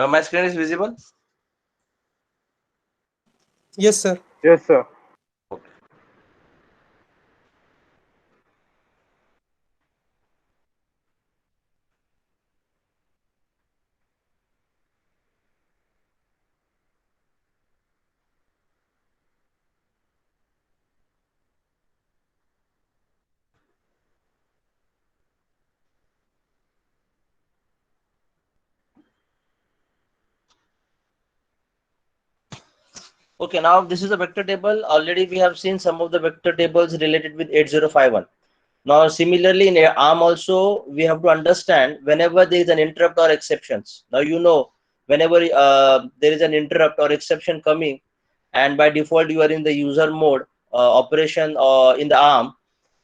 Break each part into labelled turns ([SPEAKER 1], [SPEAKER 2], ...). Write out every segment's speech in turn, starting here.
[SPEAKER 1] My screen is visible.
[SPEAKER 2] Yes, sir.
[SPEAKER 3] Yes, sir.
[SPEAKER 1] Okay. Okay, now this is a vector table. Already we have seen some of the vector tables related with 8051. Now, similarly, in ARM also, we have to understand whenever there is an interrupt or exceptions. Now, you know, whenever there is an interrupt or exception coming, and by default you are in the user mode operation in the ARM,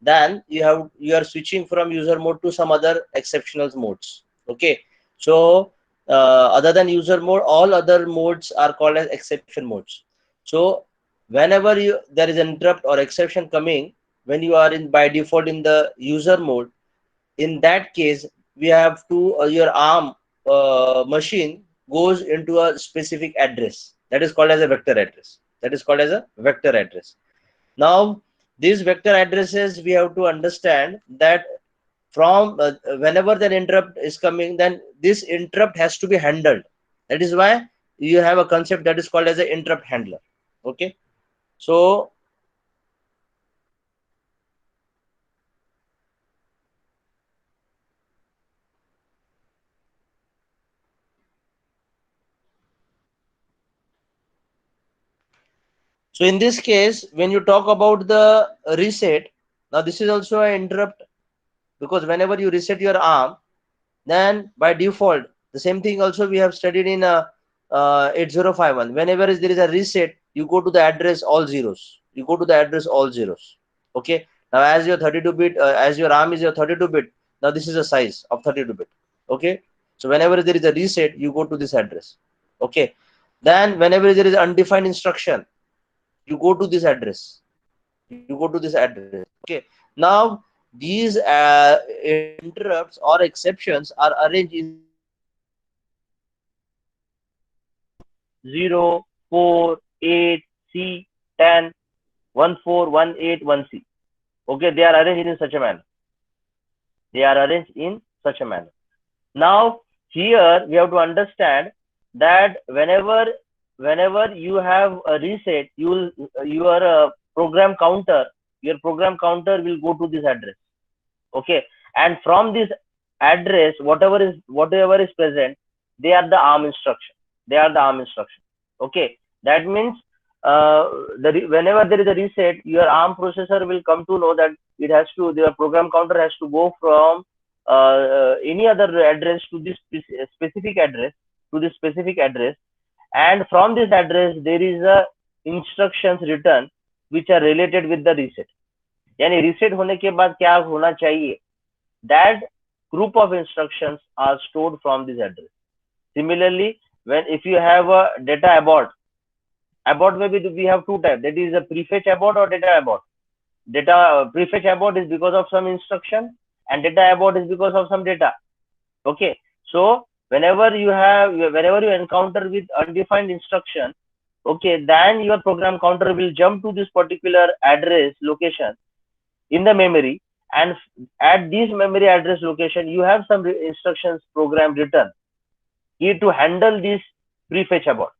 [SPEAKER 1] then you are switching from user mode to some other exceptional modes. Okay, so other than user mode, all other modes are called as exception modes. So whenever there is an interrupt or exception coming, when you are in by default in the user mode, in that case we have to your ARM machine goes into a specific address that is called as a vector address. That is called as a vector address. Now these vector addresses, we have to understand that from whenever the interrupt is coming, then this interrupt has to be handled. That is why you have a concept that is called as an interrupt handler. Okay, so so in this case, when you talk about the reset, now this is also an interrupt, because whenever you reset your ARM, then by default, the same thing also we have studied in 8051. Whenever there is a reset, you go to the address all zeros. You go to the address all zeros. Okay. Now, as your 32-bit, as your ARM is your 32-bit, now this is a size of 32-bit. Okay. So whenever there is a reset, you go to this address. Okay. Then whenever there is undefined instruction, you go to this address. You go to this address. Okay. Now these interrupts or exceptions are arranged in such a manner that from 0, 4, 8, C, 10, 1, 4, 1, 8, 1, C. Okay, they are arranged in such a manner. They are arranged in such a manner. Now here we have to understand that whenever you have a reset, your program counter will go to this address. Okay, and from this address, whatever is present, they are the ARM instruction. They are the ARM instruction. Okay, that means whenever there is a reset, your ARM processor will come to know that their program counter has to go from any other address to this specific address, and from this address there is a instructions written which are related with the reset. यानी reset होने के बाद क्या होना चाहिए, that group of instructions are stored from this address. Similarly, if you have a data abort maybe we have two types, that is a prefetch abort or data abort. Prefetch abort is because of some instruction, and data abort is because of some data. Okay, so whenever you encounter with undefined instruction, okay, then your program counter will jump to this particular address location in the memory, and at this memory address location you have some instructions program written here to handle this prefetch abort.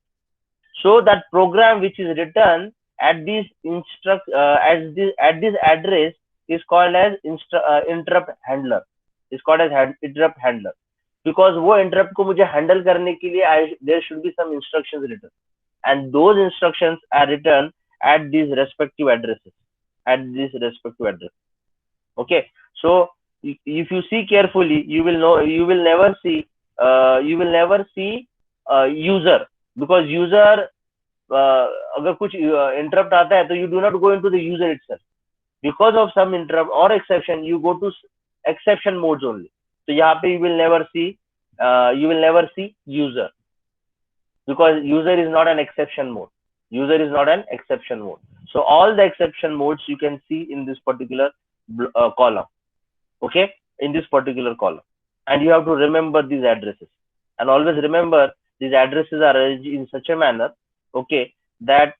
[SPEAKER 1] So that program which is written at this at this address is called as interrupt handler. Is called as interrupt handler, because वो interrupt को मुझे handle करने के लिए there should be some instructions written, and those instructions are written at these respective addresses. Okay, so if you see carefully, you will never see user, because user अगर कुछ interrupt आता है तो you do not go into the user itself. Because of some interrupt or exception, you go to exception modes only. So यहाँ पे you will never see user, because user is not an exception mode. So all the exception modes you can see in this particular column. Okay, in this particular column, and you have to remember these addresses, and always remember these addresses are arranged in such a manner, okay, that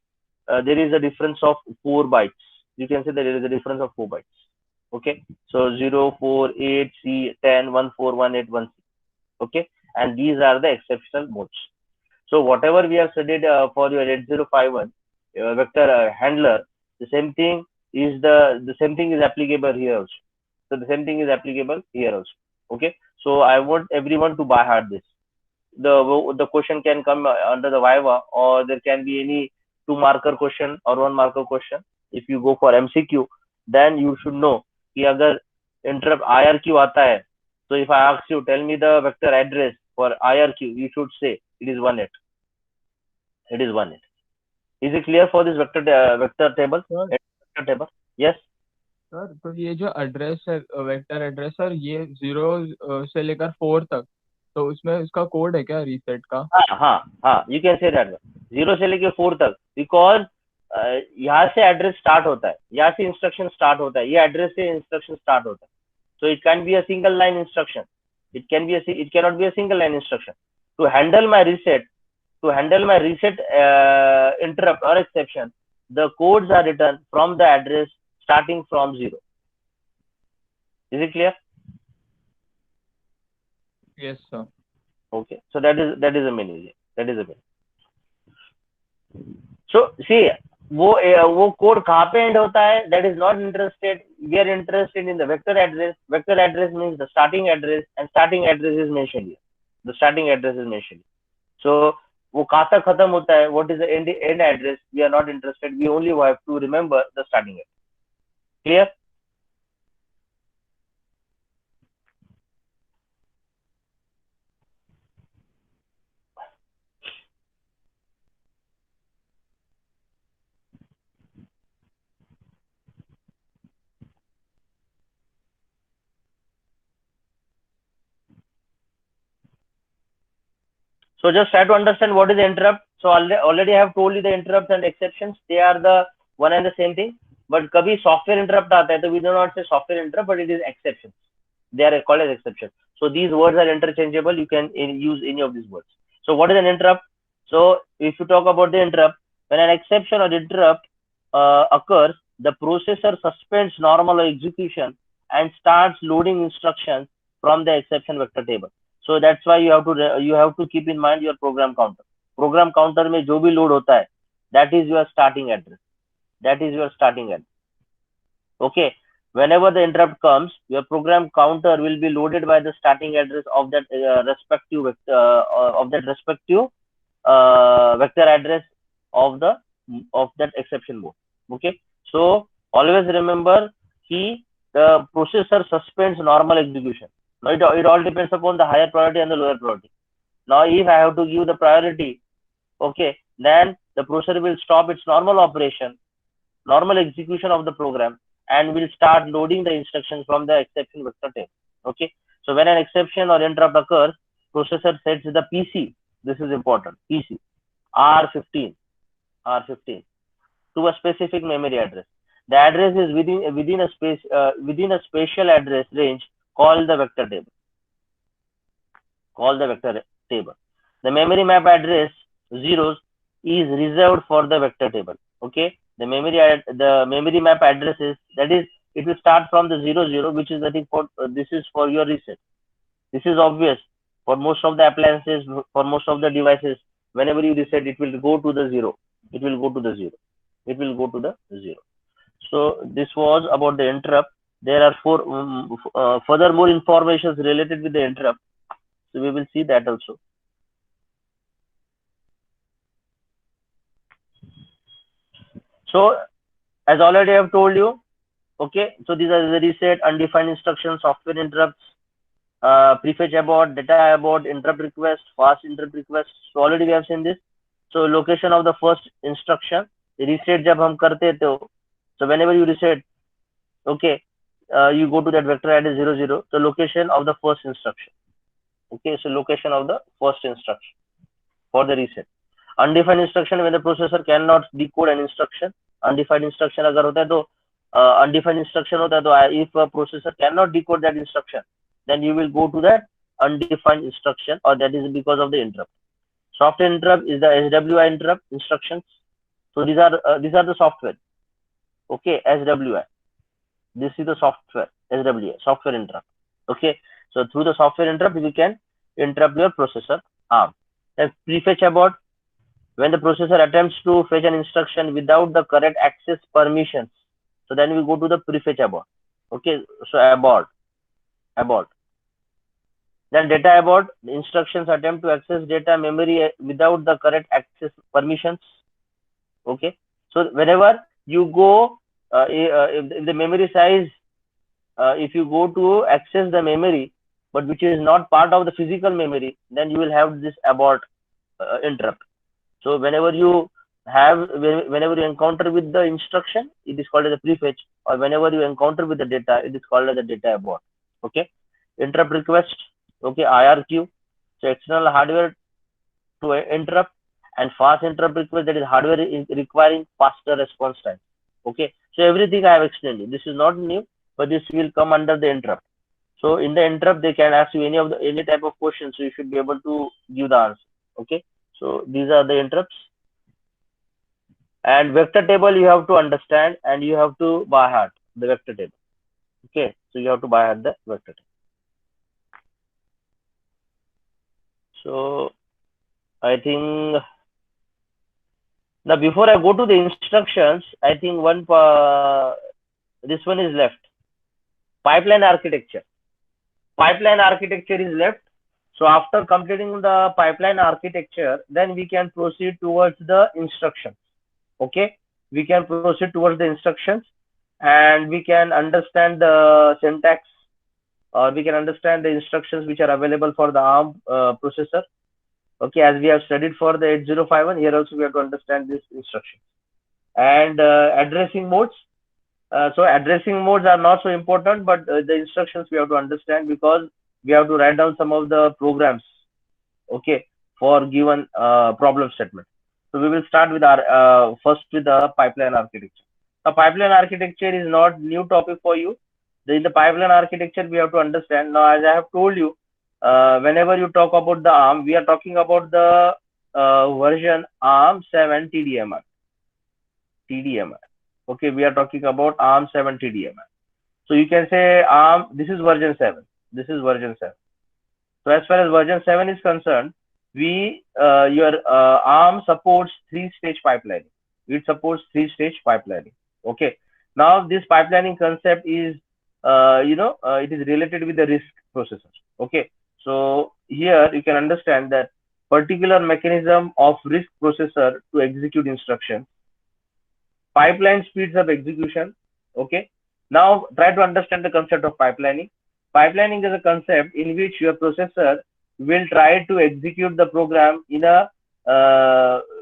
[SPEAKER 1] there is a difference of 4 bytes. You can say that there is a difference of 4 bytes. Okay, so 0, 4, 8, C, 10, 1, 4, 1, 8, 1, C. Okay, and these are the exceptional modes. So whatever we have studied for your 8051 vector handler, the same thing is the same thing is applicable here also. So the same thing is applicable here also. Okay, so I want everyone to by heart this. The question can come under the Viva, or there can be any 2 marker question or 1 marker question. If you go for MCQ, then you should know कि अगर interrupt IRQ आता है, so if I ask you, tell me the vector address for IRQ, you should say it is 1 8. It is 1 8. Is it clear for this vector table?
[SPEAKER 2] Sir
[SPEAKER 1] Vector table? Yes.
[SPEAKER 2] Sir तो ये जो address है vector address sir ये 0 से लेकर 4 तक, तो उसमें उसका कोड है क्या रीसेट का?
[SPEAKER 1] हाँ, you can say that 0 से लेके 4 तक, because यहाँ से एड्रेस स्टार्ट होता है, यहाँ से इंस्ट्रक्शन स्टार्ट होता है, ये एड्रेस से इंस्ट्रक्शन स्टार्ट होता है. So it can be a single line instruction. It cannot be a single line instruction. To handle my reset interrupt or exception, the codes are written from the address starting from 0. Is it clear?
[SPEAKER 2] Yes sir.
[SPEAKER 1] Okay, so that is the meaning. That is the meaning. So see, वो code कहाँ पे and होता है? That is not interested. We are interested in the vector address. Vector address means the starting address, and starting address is mentioned here. The starting address is mentioned. So वो कहाँ तक खत्म होता है? What is the end address? We are not interested. We only have to remember the starting address. Clear? So just try to understand what is the interrupt. So already I have told you the interrupts and exceptions. They are the one and the same thing. But कभी software interrupt आता है, तो we do not say software interrupt, but it is exceptions. They are called as exceptions. So these words are interchangeable. You can use any of these words. So what is an interrupt? So if you talk about the interrupt, when an exception or interrupt occurs, the processor suspends normal execution and starts loading instructions from the exception vector table. So that's why you have to keep in mind your program counter. Program counter में जो भी load होता है, that is your starting address. That is your starting address. Okay. Whenever the interrupt comes, your program counter will be loaded by the starting address of that respective vector address of that exception mode. Okay. So always remember the processor suspends normal execution. Now it all depends upon the higher priority and the lower priority. Now if I have to give the priority, okay, then the processor will stop its normal operation, normal execution of the program, and will start loading the instructions from the exception vector table. Okay. So when an exception or interrupt occurs, processor sets the PC. This is important. PC R15 to a specific memory address. The address is within a spatial address range called the vector table. The memory map address zeros is reserved for the vector table. Okay. The memory map addresses, that is, it will start from the 00, which is nothing for this is for your reset. This is obvious for most of the appliances, for most of the devices. Whenever you reset, it will go to the 0. It will go to the 0. So this was about the interrupt. There are further more informations related with the interrupt. So we will see that also. So as already I have told you, okay, so these are the reset, undefined instructions, software interrupts, prefetch abort, data abort, interrupt request, fast interrupt request. So already we have seen this. So location of the first instruction, reset जब हम करते थे, so whenever you reset, okay, you go to that vector address 00, the location of the first instruction. Okay, so location of the first instruction for the reset. Undefined instruction, when the processor cannot decode an instruction. Undefined instruction अगर होता है तो undefined instruction होता है तो if a processor cannot decode that instruction, then you will go to that undefined instruction, or that is because of the interrupt. Software interrupt is the SWI interrupt instructions. So these are the software. Okay, SWI. This is the software, SWI, software interrupt. Okay, so through the software interrupt, we can interrupt your processor ARM. Then prefetch abort, when the processor attempts to fetch an instruction without the correct access permissions. So then we go to the prefetch abort. Okay, so abort. Then data abort, the instructions attempt to access data memory without the correct access permissions. Okay, so whenever you go, if the memory size, if you go to access the memory, but which is not part of the physical memory, then you will have this abort interrupt. So whenever you encounter with the instruction, it is called as a prefetch, or whenever you encounter with the data, it is called as a data abort. Okay, interrupt request. Okay, IRQ. So external hardware to interrupt, and fast interrupt request, that is hardware requiring faster response time. Okay, so everything I have explained you. This is not new, but this will come under the interrupt. So in the interrupt, they can ask you any type of questions, so you should be able to give the answer. Okay, so these are the interrupts. And vector table you have to understand, and you have to by heart the vector table. Okay, so you have to by heart the vector table. So I think now before I go to the instructions, I think this one is left. Pipeline architecture. Pipeline architecture is left. So after completing the pipeline architecture, then we can proceed towards the instructions. Okay, we can proceed towards the instructions, and we can understand the syntax, or we can understand the instructions which are available for the ARM processor. Okay, as we have studied for the 8051, here also we have to understand this instruction. And addressing modes. So addressing modes are not so important, but the instructions we have to understand, because we have to write down some of the programs, okay, for given problem statement. So we will start with our first with the pipeline architecture. The pipeline architecture is not new topic for you. In the pipeline architecture, we have to understand. Now, as I have told you, whenever you talk about the ARM, we are talking about the version ARM 7 TDMI. Okay, we are talking about ARM 7 TDMI. So you can say ARM, this is version 7. This is version 7. So as far as version 7 is concerned, your ARM supports 3-stage pipelining. It supports 3-stage pipelining. Okay. Now this pipelining concept is, it is related with the RISC processors. Okay. So here you can understand that particular mechanism of RISC processor to execute instructions. Pipeline speeds up execution. Okay. Now try to understand the concept of pipelining. Pipelining is a concept in which your processor will try to execute the program in a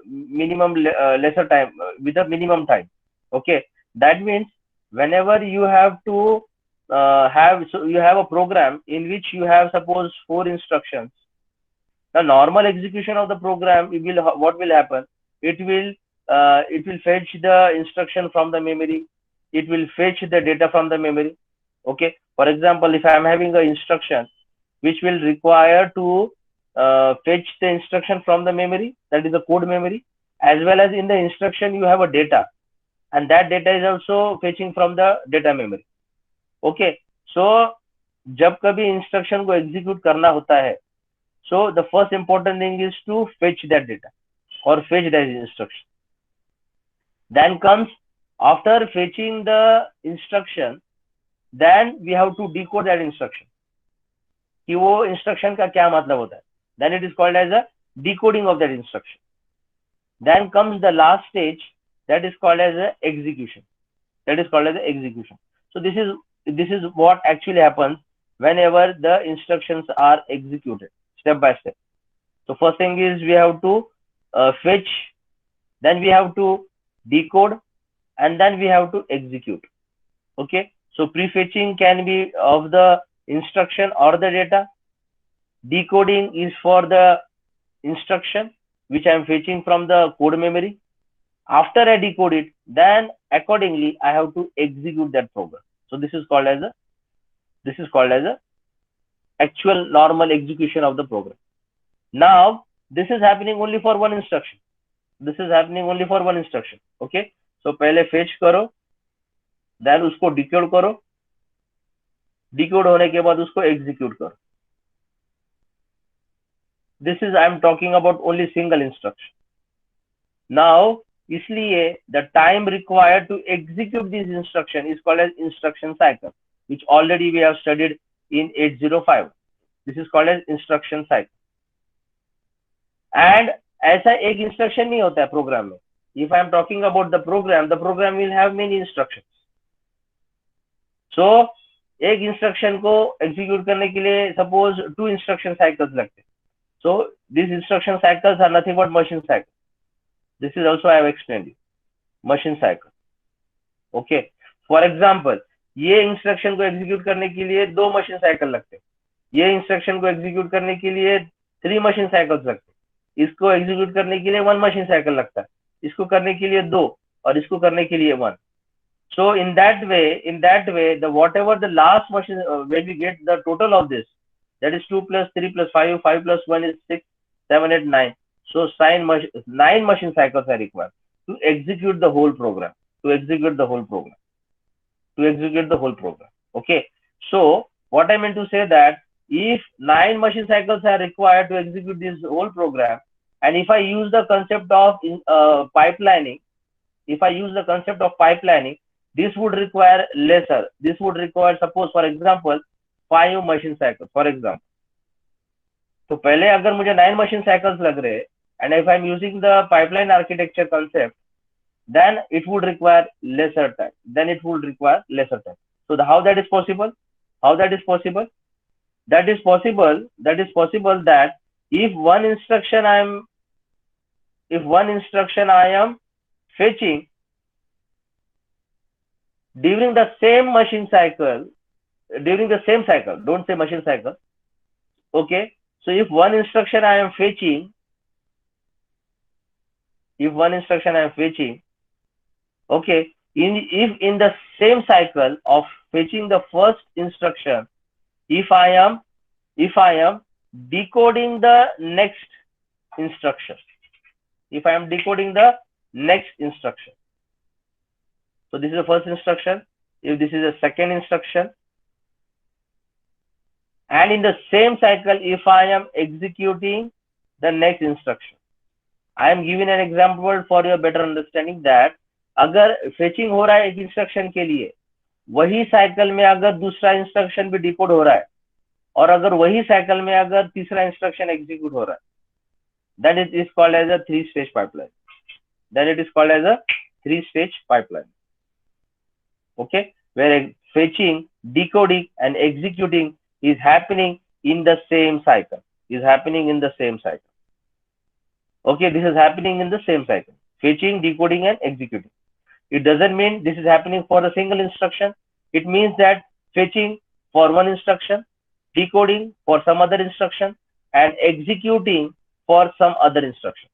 [SPEAKER 1] minimum lesser time, with a minimum time. Okay, that means whenever you have to you have a program in which you have suppose 4 instructions. The normal execution of the program, what will happen? It will fetch the instruction from the memory. It will fetch the data from the memory. Okay, for example, if I am having an instruction which will require to fetch the instruction from the memory, that is the code memory, as well as in the instruction you have a data, and that data is also fetching from the data memory. Okay, so जब कभी instruction को execute करना होता है, so the first important thing is to fetch that data or fetch that instruction. Then comes, after fetching the instruction, then we have to decode that instruction. कि वो instruction का क्या मतलब होता है. Then it is called as a decoding of that instruction. Then comes the last stage, that is called as a execution. So this is what actually happens whenever the instructions are executed step by step. So first thing is we have to fetch, then we have to decode, and then we have to execute. Okay, so prefetching can be of the instruction or the data. Decoding is for the instruction which I am fetching from the code memory. After I decode it, then accordingly I have to execute that program. So this is called as a actual normal execution of the program. Now this is happening only for one instruction. This is happening only for one instruction. Okay, so पहले fetch करो, then उसको decode करो, decode होने के बाद उसको execute करो. This is I am talking about only single instruction. Now इसलिए the time required to execute this instruction is called as instruction cycle, which already we have studied in 805. This is called as instruction cycle. And ऐसा एक instruction नहीं होता है program में. If I am talking about the program will have many instructions. So एक instruction को execute करने के लिए suppose 2 instruction cycles लगते हैं. So these instruction cycles are nothing but machine cycle. This is also I have explained you. Machine cycle. Okay. For example, ये instruction को execute करने के लिए 2 machine cycle लगते हैं. ये instruction को execute करने के लिए 3 machine cycles लगते हैं. इसको execute करने के लिए 1 machine cycle लगता है. इसको करने के लिए 2 और इसको करने के लिए 1. So in that way, the whatever the last machine, when we get the total of this, that is 2 plus 3 plus 5, 5 plus 1 is 6, 7, 8, 9. So 9 machine cycles are required to execute the whole program. Okay. So what I meant to say that if 9 machine cycles are required to execute this whole program, and if I use the concept of pipelining, this would require lesser. This would require, suppose for example, 5 machine cycles. For example, तो पहले अगर मुझे 9 machine cycles लग रहे, and if I'm using the pipeline architecture concept, then it would require lesser time. So how that is possible? That is possible that if one instruction I am fetching during the same machine cycle, don't say machine cycle. Okay, so if one instruction I am fetching, okay, if in the same cycle of fetching the first instruction, if I am decoding the next instruction, so this is the first instruction, if this is the second instruction, and in the same cycle if I am executing the next instruction. I am giving an example for your better understanding that अगर fetching हो रहा है एक instruction के लिए, वही cycle में अगर दूसरा instruction भी decode हो रहा है, और अगर वही cycle में अगर तीसरा instruction execute हो रहा है, then it is called as a 3-stage pipeline. Okay, where fetching, decoding and executing is happening in the same cycle. Okay, this is happening in the same cycle. Fetching, decoding and executing. It doesn't mean this is happening for a single instruction. It means that fetching for one instruction, decoding for some other instruction and executing for some other instruction.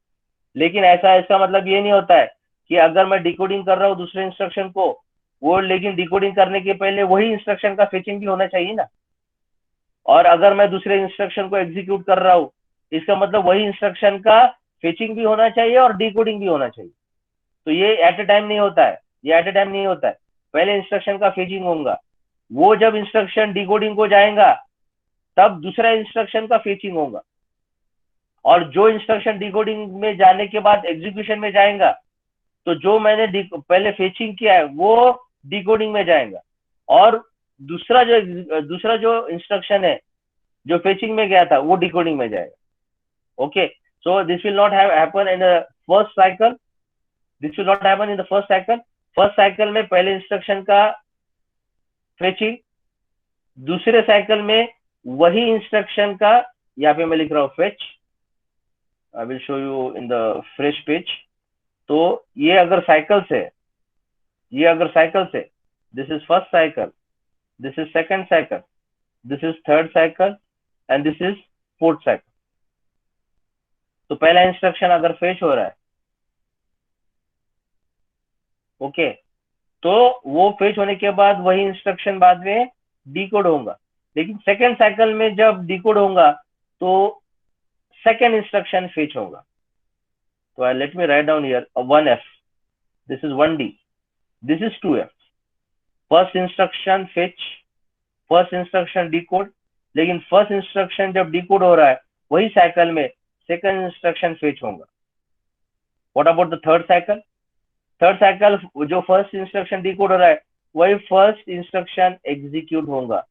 [SPEAKER 1] लेकिन ऐसा इसका मतलब ये नहीं होता है कि अगर मैं डिकोडिंग कर रहा हूँ दूसरे इंस्ट्रक्शन को, वो लेकिन डिकोडिंग करने के पहले वही इंस्ट्रक्शन का फेचिंग भी होना चाहिए ना, और अगर मैं दूसरे इंस्ट्रक्शन को एग्जीक्यूट कर रहा हूँ, इसका मतलब वही इंस्ट्रक्शन का फेचिंग भी होना चाहिए और डिकोडिंग भी होना चाहिए. तो ये एट ए टाइम नहीं होता है, पहले इंस्ट्रक्शन का फेचिंग होगा, वो जब इंस्ट्रक्शन डिकोडिंग को जाएगा तब दूसरा इंस्ट्रक्शन का फेचिंग होगा, और जो इंस्ट्रक्शन डिकोडिंग में जाने के बाद एग्जीक्यूशन में जाएगा, तो जो मैंने पहले फेचिंग किया है वो डिकोडिंग में जाएगा, और दूसरा जो इंस्ट्रक्शन है जो फेचिंग में गया था वो डिकोडिंग में जाएगा. Okay, so this will not happen in the first cycle. First cycle में पहले इंस्ट्रक्शन का फेचिंग, दूसरे साइकिल में वही इंस्ट्रक्शन का, यहाँ पे मैं लिख रहा हूँ fetch, I will show you in the fresh page. तो ये अगर साइकिल से, this is first cycle, this is second cycle, this is third cycle and this is fourth cycle. तो पहला इंस्ट्रक्शन अगर फेच हो रहा है, ओके, तो वो फेच होने के बाद वही इंस्ट्रक्शन बाद में डिकोड होगा, लेकिन सेकंड साइकिल में जब डिकोड होगा तो सेकेंड इंस्ट्रक्शन फेच होगा. तो let me write down here 1F, this is 1D, this is 2F. First instruction fetch, first instruction decode. लेकिन फर्स्ट इंस्ट्रक्शन जब डिकोड हो रहा है वही साइकिल में सेकंड इंस्ट्रक्शन फेच होगा. What about the third cycle? Third cycle जो first instruction decode हो रहा है वही फर्स्ट इंस्ट्रक्शन एग्जीक्यूट होगा,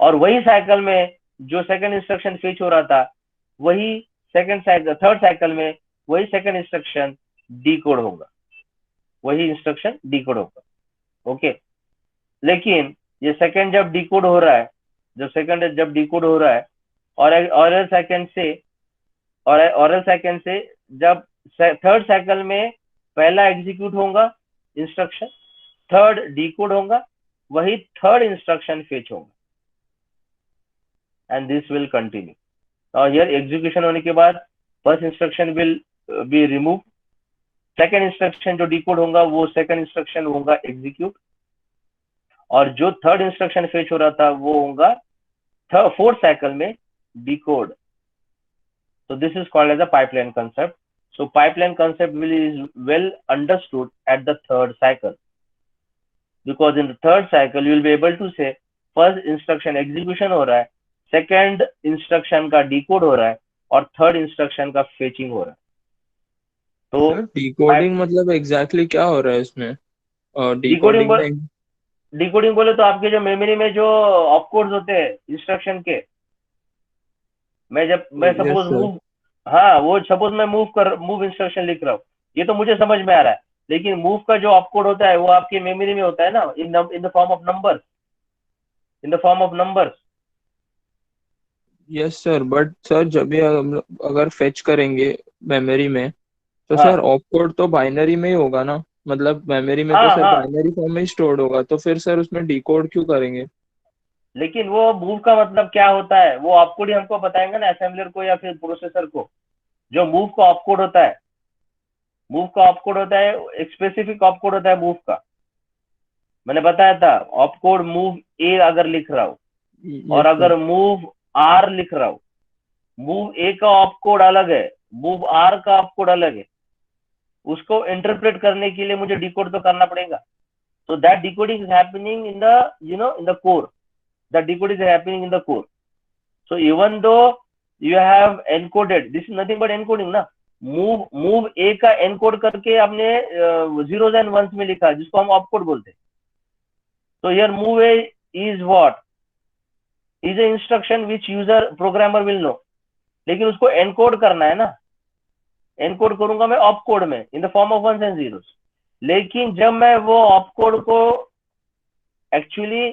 [SPEAKER 1] और वही साइकिल में जो सेकंड इंस्ट्रक्शन फेच हो रहा था वही सेकंड साइकिल, थर्ड साइकिल में वही सेकंड इंस्ट्रक्शन डिकोड होगा, वही इंस्ट्रक्शन डिकोड होगा. ओके. लेकिन ये सेकंड जब डिकोड हो रहा है, जब सेकंड जब डिकोड हो रहा है और ऑरल सेकंड से जब थर्ड साइकिल में पहला एग्जीक्यूट होगा इंस्ट्रक्शन, थर्ड डिकोड होगा, वही थर्ड इंस्ट्रक्शन फेच होगा, एंड दिस विल कंटिन्यू. और हियर एग्जीक्यूशन होने के बाद first instruction will be remove, second instruction जो डिकोड होगा वो सेकंड इंस्ट्रक्शन होगा एग्जीक्यूट, और जो थर्ड इंस्ट्रक्शन फेच हो रहा था वो होगा फोर्थ साइकिल में decode. So this is called as a pipeline concept. So pipeline concept is well understood at the third cycle, because in the third cycle you will be able to say first instruction execution हो रहा है, second instruction का decode हो रहा है, और third instruction का fetching हो रहा है. तो
[SPEAKER 2] डिकोडिंग मतलब एग्जैक्टली क्या हो रहा है इसमें?
[SPEAKER 1] डिकोडिंग
[SPEAKER 2] डिकोडिंग
[SPEAKER 1] डिकोडिंग बोले तो आपके जो मेमोरी में जो ऑपकोड्स होते हैं इंस्ट्रक्शन के, मैं सपोज मूव, हाँ वो सपोज मैं मूव इंस्ट्रक्शन लिख रहा हूँ, ये तो मुझे समझ में आ रहा है, लेकिन मूव का जो ऑपकोड होता है वो आपकी मेमोरी में होता है ना, इन the form of numbers, in the form of numbers.
[SPEAKER 2] Yes sir, but sir जब भी हम अगर फेच करेंगे मेमोरी में तो
[SPEAKER 1] हाँ
[SPEAKER 2] सर ऑपकोड तो बाइनरी में ही होगा ना, मतलब मेमोरी में तो
[SPEAKER 1] हाँ
[SPEAKER 2] सर
[SPEAKER 1] हाँ,
[SPEAKER 2] बाइनरी फॉर्म में ही स्टोर्ड होगा, तो फिर सर उसमें डिकोड क्यों करेंगे?
[SPEAKER 1] लेकिन वो मूव का मतलब क्या होता है वो ऑपकोड ही हमको बताएंगे ना, असेंबलर को या फिर प्रोसेसर को. जो मूव का ऑपकोड होता है, मूव का ऑपकोड होता है, एक स्पेसिफिक ऑपकोड होता है मूव का. मैंने बताया था ऑपकोड मूव ए अगर लिख रहा हूँ और
[SPEAKER 2] यस सर.
[SPEAKER 1] अगर मूव आर लिख रहा हूँ, मूव ए का ऑपकोड अलग है, मूव आर का ऑपकोड अलग है, उसको इंटरप्रेट करने के लिए मुझे डिकोड तो करना पड़ेगा. so that decoding is happening in the, in the core, that decoding is happening in the core. So even though you have encoded, this is nothing but encoding ना, मूव ए का encode करके आपने zeros and once में लिखा जिसको हम opcode बोलते हैं. तो here move A is what, is a instruction which user programmer will know, लेकिन उसको एनकोड करना है ना, एनकोड करूंगा मैं ऑपकोड में in the form of ones and zeros. लेकिन जब मैं वो ऑपकोड को एक्चुअली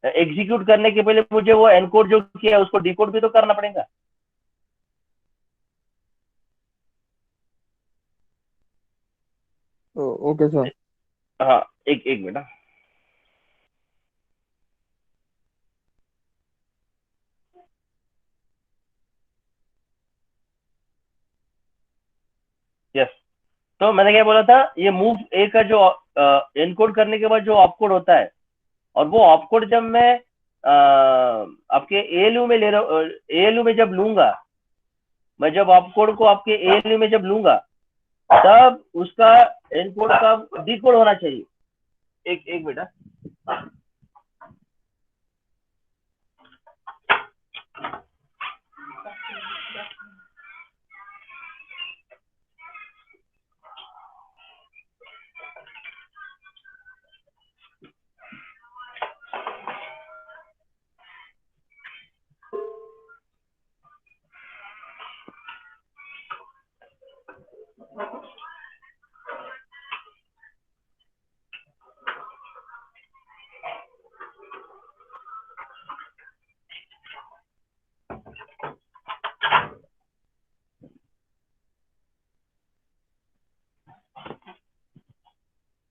[SPEAKER 1] एग्जीक्यूट करने के पहले मुझे वो एनकोड जो किया उसको डिकोड भी तो करना पड़ेगा.
[SPEAKER 2] Okay sir.
[SPEAKER 1] हाँ एक एक मिनट. यस, तो मैंने क्या बोला था, ये मूव ए का जो एनकोड करने के बाद जो ऑपकोड होता है, और वो ऑपकोड जब मैं आपके एएलयू में ले रहा, एएलयू में जब लूंगा, मैं जब ऑपकोड को आपके एएलयू में जब लूंगा तब उसका एनकोड का डिकोड होना चाहिए. एक एक minute.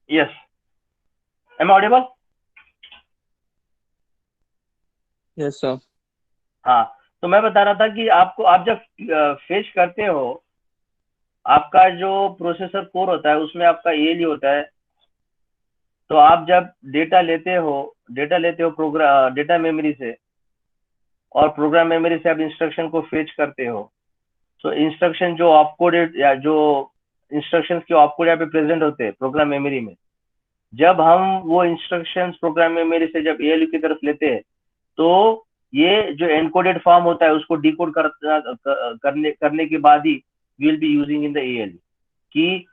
[SPEAKER 1] Yes, am audible?
[SPEAKER 2] Yes sir.
[SPEAKER 1] हाँ, तो मैं बता रहा था कि आपको, आप जब फेच करते हो, आपका जो प्रोसेसर कोर होता है उसमें आपका एएलयू होता है. तो आप जब डेटा लेते हो प्रोग्राम डेटा मेमोरी से, और प्रोग्राम मेमोरी से आप इंस्ट्रक्शन को फेच करते हो, सो इंस्ट्रक्शन जो ऑपकोडेड या जो इंस्ट्रक्शंस के ऑपकोड यहाँ पे प्रेजेंट होते हैं प्रोग्राम मेमोरी में, जब हम वो इंस्ट्रक्शंस प्रोग्राम मेमोरी से जब एएलयू की तरफ लेते हैं, तो ये जो एनकोडेड फॉर्म होता है उसको डिकोड करने के बाद ही will be using in the ALU कि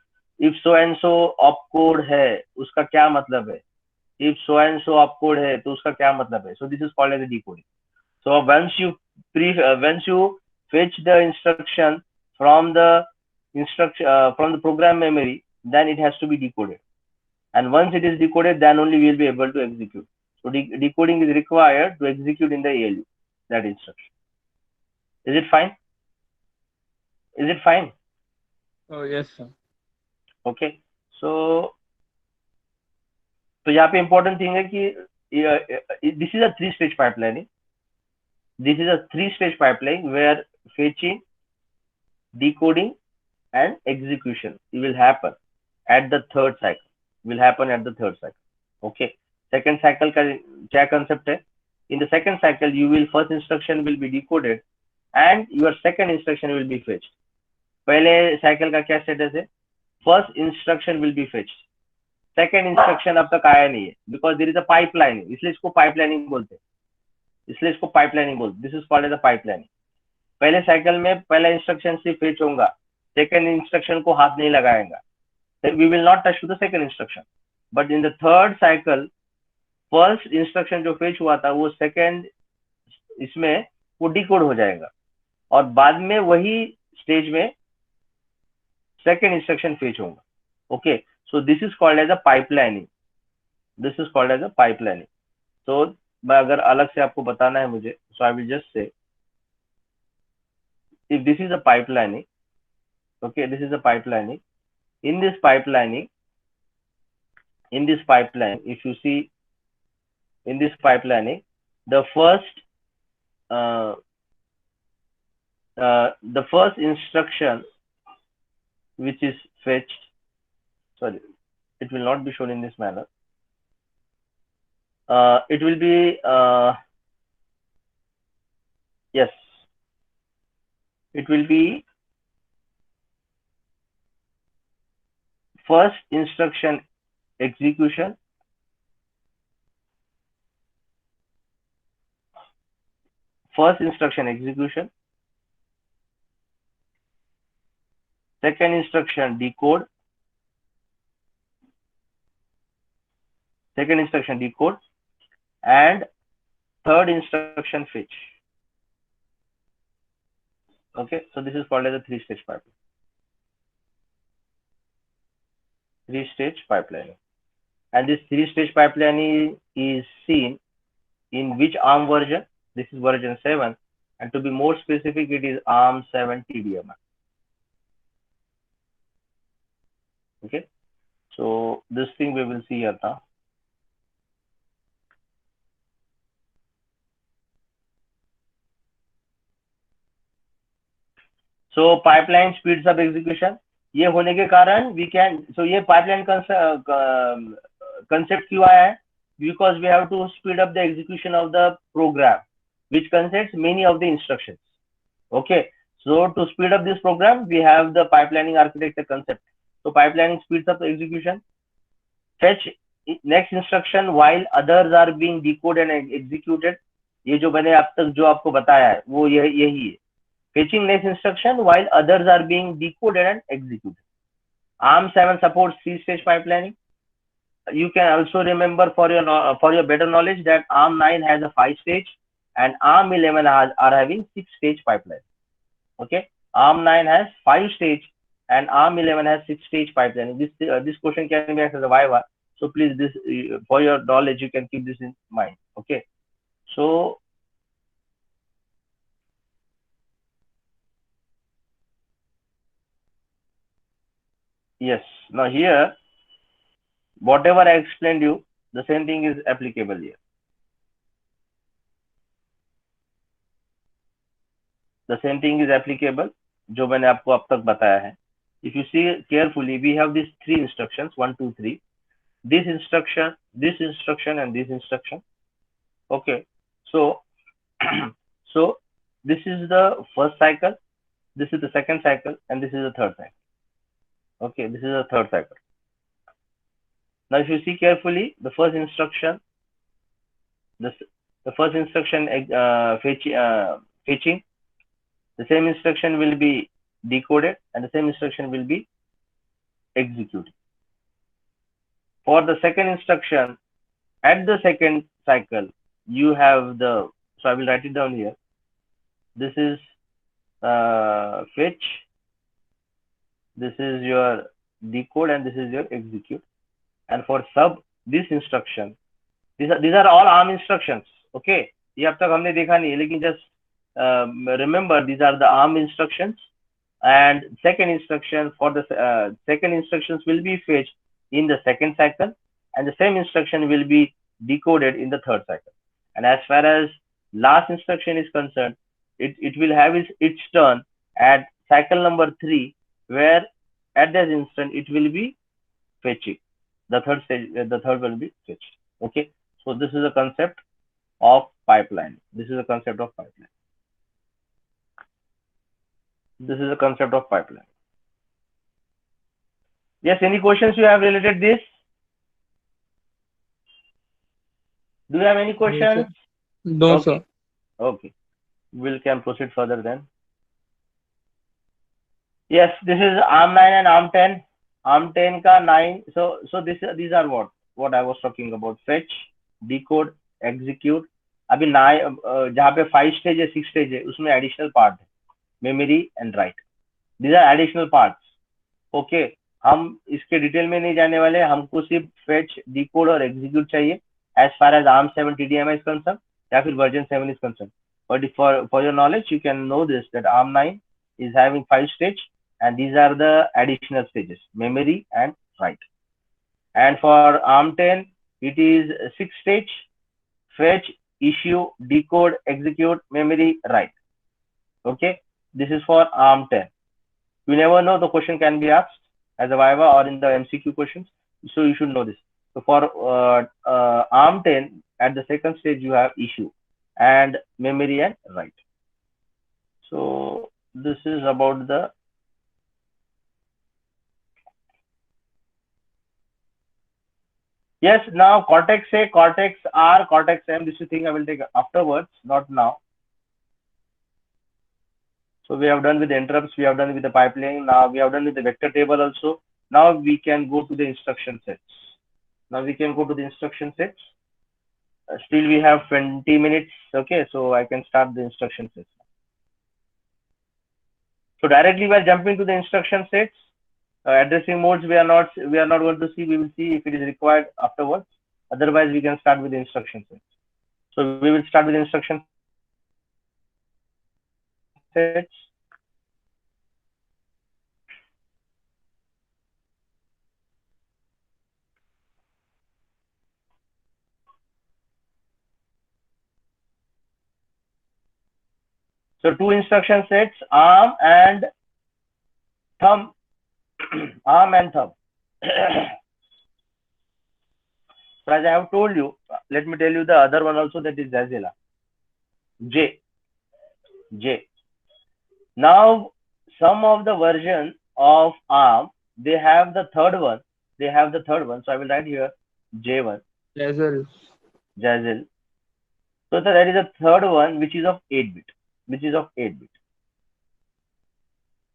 [SPEAKER 1] if so and so opcode है उसका क्या मतलब है, if so and so opcode है तो उसका क्या मतलब है. So this is called as decoding. So once you fetch the instruction from the from the program memory, then it has to be decoded. And once it is decoded, then only we will be able to execute. So decoding is required to execute in the ALU that instruction. Is it fine? Is it fine?
[SPEAKER 2] Oh, yes, sir.
[SPEAKER 1] Okay. So यहाँ पे important thing है कि this is a three-stage pipeline. This is a three-stage pipeline where fetching, decoding, and execution will happen at the third cycle. Okay. Second cycle का क्या concept है? In the second cycle, first instruction will be decoded and your second instruction will be fetched. पहले cycle का क्या status है? First instruction will be fetched. Second instruction अब तक आया नहीं है because there is a pipeline, इसलिए इसको pipelining बोलते हैं. This is called as a pipelining. पहले साइकिल में पहला इंस्ट्रक्शन सिर्फ फेच होगा, सेकंड इंस्ट्रक्शन को हाथ नहीं लगाएगा, we will not touch to the second instruction. But in the third cycle, first instruction जो फेच हुआ था वो सेकंड इसमें वो डिकोड हो जाएगा और बाद में वही स्टेज में सेकंड इंस्ट्रक्शन फेच होगा. Okay. So this is called as a pipelining. तो अगर अलग से आपको बताना है मुझे, so I will just say if this is a pipelining, okay, this is a pipelining. In this pipeline, if you see in this pipelining, the first instruction which is fetched, sorry, it will not be shown in this manner. It will be yes, it will be first instruction execution, second instruction decode, and third instruction fetch. Okay, so this is called as a three-stage pipeline. And this three-stage pipeline is seen in which ARM version? This is version 7, and to be more specific, it is ARM 7 TDMI. Okay, so this thing we will see here now. So pipeline speeds up execution. ये होने के कारण we can, so ये pipeline concept क्यों आया है? Because we have to speed up the execution of the program, which consists many of the instructions. Okay, so to speed up this program, we have the pipelining architecture concept. So pipelining speeds up the execution. Fetch next instruction while others are being decoded and executed. ये जो मैंने अब तक जो आपको बताया है वो यही है. Fetching next instruction while others are being decoded and executed. ARM 7 supports three-stage pipelining. You can also remember for your better knowledge that ARM 9 has a 5-stage and ARM 11 are having 6-stage pipeline. Okay, ARM 9 has 5-stage and ARM 11 has 6-stage pipeline. This question can be asked as a Viva. So please, this for your knowledge, you can keep this in mind. Okay, so yes, now here, whatever I explained you, the same thing is applicable here. The same thing is applicable जो मैंने आपको अब तक बताया है. If you see carefully, we have these 3 instructions, 1, 2, 3. This instruction, and this instruction. Okay, so so this is the first cycle. this is the second cycle, and this is the third cycle. Okay, this is the third cycle. Now, if you see carefully, the first instruction, this the first instruction fetching, the same instruction will be decoded, and the same instruction will be executed. For the second instruction, at the second cycle, you have the, so I will write it down here. This is fetch, this is your decode, and this is your execute. And for sub, this instruction, these are all ARM instructions. Okay, ये अब तक हमने देखा नहीं है, लेकिन just remember these are the ARM instructions. And second instruction, for the second instructions will be fetched in the second cycle, and the same instruction will be decoded in the third cycle. And as far as last instruction is concerned, it will have its turn at cycle number 3, where at that instant it will be fetching. The third stage, the third will be fetched. Okay, so this is the concept of pipeline. This is the concept of pipeline. This is the concept of pipeline. Yes, any questions you have related this? Do you have any questions?
[SPEAKER 2] No,
[SPEAKER 1] okay.
[SPEAKER 2] sir.
[SPEAKER 1] Okay, we can proceed further then. Yes, this is ARM9 and ARM10. ARM10 का 9. So these are what I was talking about. Fetch, decode, execute. अभी 9 जहाँ पे 5 stage है, 6 stage है, उसमें additional part है, memory and write. These are additional parts. Okay, हम इसके डिटेल में नहीं जाने वाले, हमको सिर्फ फेच, डिकोड और एग्जीक्यूट चाहिए as far as ARM7 TDMI is concerned या फिर version 7 is concerned. But for your knowledge, you can know this, that ARM9 is having 5 stage, and these are the additional stages, memory and write. And for ARM10, it is 6 stage: fetch, issue, decode, execute, memory, write. Okay, this is for ARM10. You never know, the question can be asked as a Viva or in the MCQ questions, so you should know this. So for ARM10, at the second stage you have issue and memory and write. So this is about the yes. Now Cortex A, Cortex R, Cortex M, this is thing I will take afterwards, not now. So we have done with the interrupts, we have done with the pipeline, now we have done with the vector table also. Now we can go to the instruction sets. Still we have 20 minutes. Okay, so I can start the instruction sets. So directly we are jumping to the instruction sets. Addressing modes we are not going to see. We will see if it is required afterwards. Otherwise, we can start with the instruction sets. So we will start with the instruction sets. So two instruction sets, ARM and thumb. ARM and thumb. So as I have told you, let me tell you the other one also, that is Jazilla. J. Now some of the version of ARM, they have the third one. So I will write here J1.
[SPEAKER 2] Jazil.
[SPEAKER 1] So there is a third one which is of 8-bit.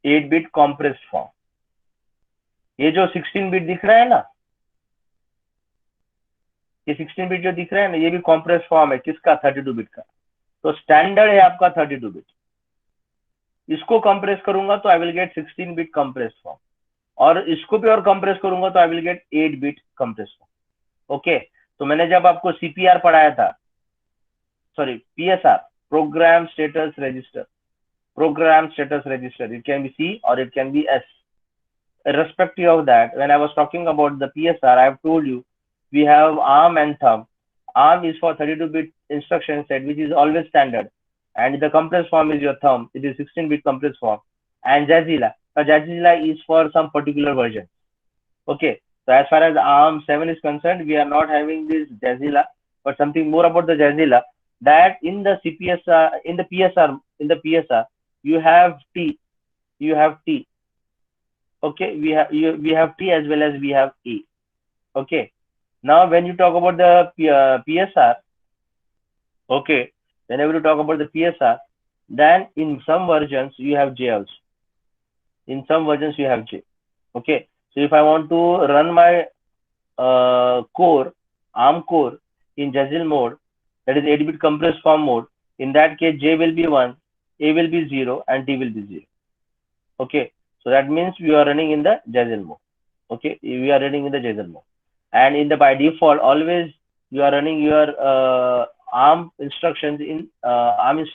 [SPEAKER 1] 8-bit compressed form. ये जो 16-bit दिख रहा है ना, ये 16-bit जो दिख रहा है ना, ये भी compressed form है. किसका? 32-bit का. तो स्टैंडर्ड है आपका 32-bit. इसको कंप्रेस करूंगा तो I will get 16-bit compressed form, और इसको भी और कंप्रेस करूंगा तो I will get 8-bit compressed form. Okay, तो मैंने जब आपको CPR पढ़ाया था, sorry PSR, program status register, it can be C or it can be S. Irrespective of that, when I was talking about the PSR, I have told you we have ARM and thumb. ARM is for 32-bit instruction set, which is always standard, and the compressed form is your thumb. It is 16-bit compressed form. And Jazilla. Now Jazilla is for some particular version. Okay, so as far as ARM7 is concerned, we are not having this Jazilla, but something more about the Jazilla, that in the PSR, you have T. you have T. Okay, we have T as well as we have E. Okay. Now, when you talk about the PSR, okay, whenever you talk about the PSR, then in some versions you have J also. In some versions you have J. Okay. So if I want to run my core, ARM core in Jazil mode, that is 8-bit compressed form mode, in that case J will be 1, A will be 0, and T will be 0. Okay. So that means we are running in the Jazil mode. Okay. We are running in the Jazil mode. And in the by default, always you are running your ARM instructions in ARM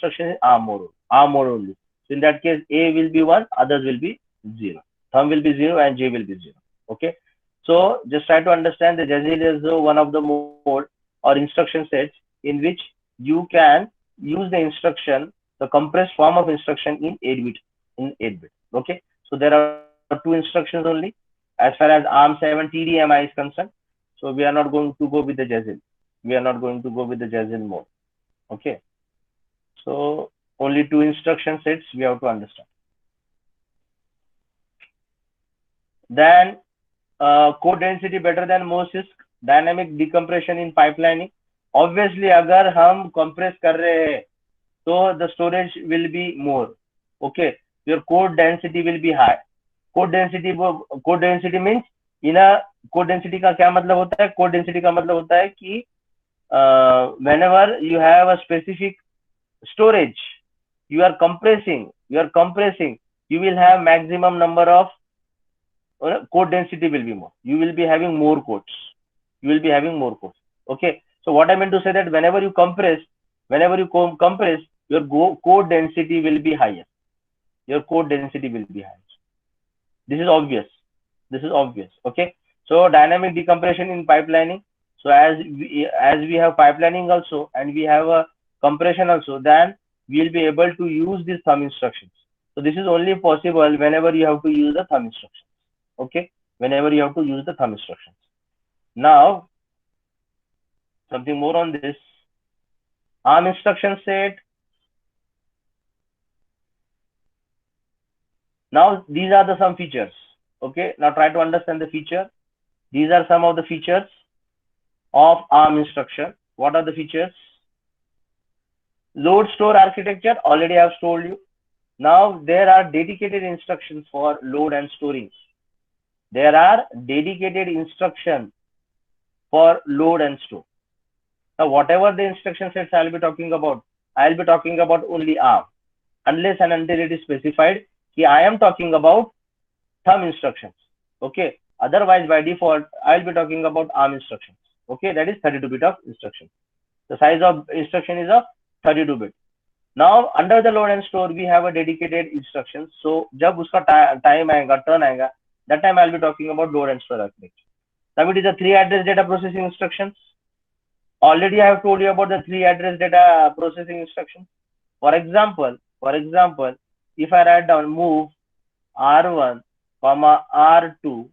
[SPEAKER 1] mode only. So in that case, A will be 1, others will be 0. Thumb will be 0 and J will be 0. Okay. So just try to understand the Jazil is one of the mode or instruction sets in which you can use the instruction, the compressed form of instruction in 8-bit. Okay. So there are two instructions only as far as ARM 7 TDMI is concerned. So we are not going to go with the Jazil. We are not going to go with the Jazil mode. Okay. So only two instruction sets we have to understand. Then code density better than MOSIS, dynamic decompression in pipelining. Obviously, अगर हम compress कर रहे हैं, so the storage will be more. Okay, your code density will be high. Code density means in a code density का क्या मतलब होता है? Code density का मतलब होता है कि whenever you have a specific storage, you are compressing, you will have maximum number of code density will be more. You will be having more codes. Okay. So what I meant to say that whenever you compress, your code density will be higher. This is obvious. Okay. So dynamic decompression in pipelining. So as we have pipelining also and we have a compression also, then we will be able to use these thumb instructions. So this is only possible whenever you have to use the thumb instructions. Okay, whenever you have to use the thumb instructions. Now, something more on this. ARM instruction set. Now, these are some features. Okay, now try to understand the feature. These are some of the features of ARM instruction. What are the features? Load store architecture, already I have told you. Now, there are dedicated instructions for load and storing. There are dedicated instructions for load and store. Now, whatever the instruction sets I'll be talking about only ARM, unless and until it is specified that I am talking about thumb instructions. Okay. Otherwise, by default, I'll be talking about ARM instructions. Okay. That is 32-bit of instruction. The size of instruction is of 32-bit. Now, under the load and store, we have a dedicated instruction. So, जब उसका time आएगा, turn आएगा, that time I'll be talking about load and store architecture. Now, it is a 3-address data processing instructions. Already I have told you about the 3-address data processing instructions. For example, if I write down move R1, R2,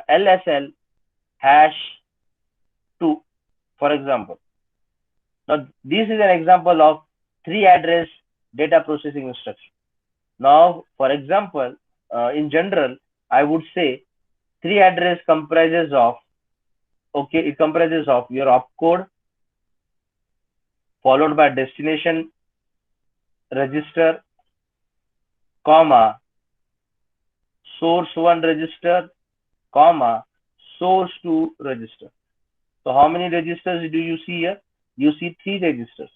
[SPEAKER 1] LSL #2, for example. Now, this is an example of 3-address data processing instruction. Now, for example, in general, I would say 3-address comprises of your opcode followed by destination register, source 1 register, source 2 register. So how many registers do you see here? You see 3 registers.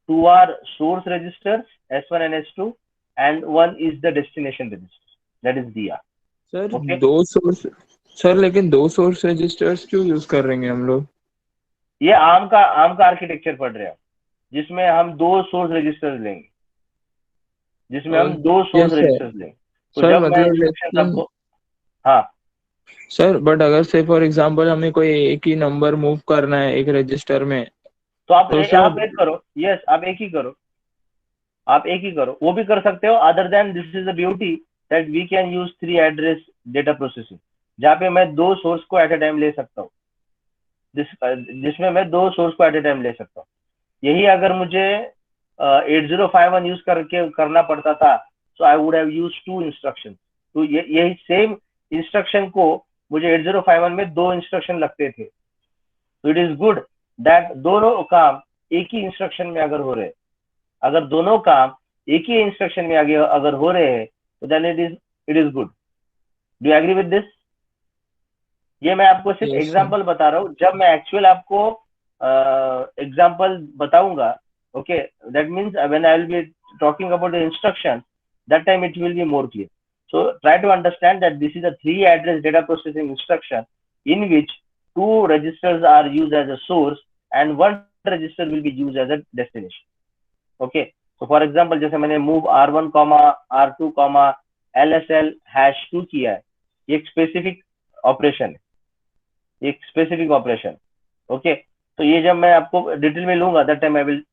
[SPEAKER 1] 2 are source registers, S1 and S2, and 1 is the destination register, that is DR.
[SPEAKER 2] Sir okay? लेकिन 2 source registers क्यों use कर रहे हैं हम लोग?
[SPEAKER 1] ये arm का architecture पढ़ रहे हैं जिसमें हम 2 सोर्स रजिस्टर्स लेंगे, तो
[SPEAKER 2] सर
[SPEAKER 1] जब
[SPEAKER 2] मतलब
[SPEAKER 1] हाँ
[SPEAKER 2] सर, बट अगर से फॉर एग्जांपल हमें कोई एक ही नंबर मूव करना है एक रजिस्टर में,
[SPEAKER 1] तो आप एक करो, यस आप एक ही करो, वो भी कर सकते हो. Other than this is the beauty that we can use 3 address data processing, जहाँ पे मैं 2 सोर्स को एट अ टाइम ले सकता हूँ. जिसमें मैं 2 सोर्स को एट ए टाइम ले सकता हूँ। यही अगर मुझे 8051 यूज करके करना पड़ता था, so I would have used 2 instruction. तो यही सेम इंस्ट्रक्शन को मुझे 8051 में 2 इंस्ट्रक्शन लगते थे। तो इट इज गुड दैट दोनों काम एक ही इंस्ट्रक्शन में अगर हो रहे, अगर दोनों काम एक ही इंस्ट्रक्शन में आगे अगर हो रहे हैं, तो then it is good. Do you agree with this? ये मैं आपको सिर्फ
[SPEAKER 2] यस सर।
[SPEAKER 1] एग्जांपल बता रहा हूँ, जब मैं एक्चुअल आपको एग्जांपल बताऊंगा, okay, that means when I will be talking about the instruction, that time it will be more clear. So try to understand that this is a 3 address data processing instruction in which 2 registers are used as a source and 1 register will be used as a destination. Okay, so for example जैसे मैंने move r1 r2 lsl #2 किया है, ये एक specific operation है, एक specific operation. Okay, तो ये जब मैं आपको डिटेल में लूंगा, that time I will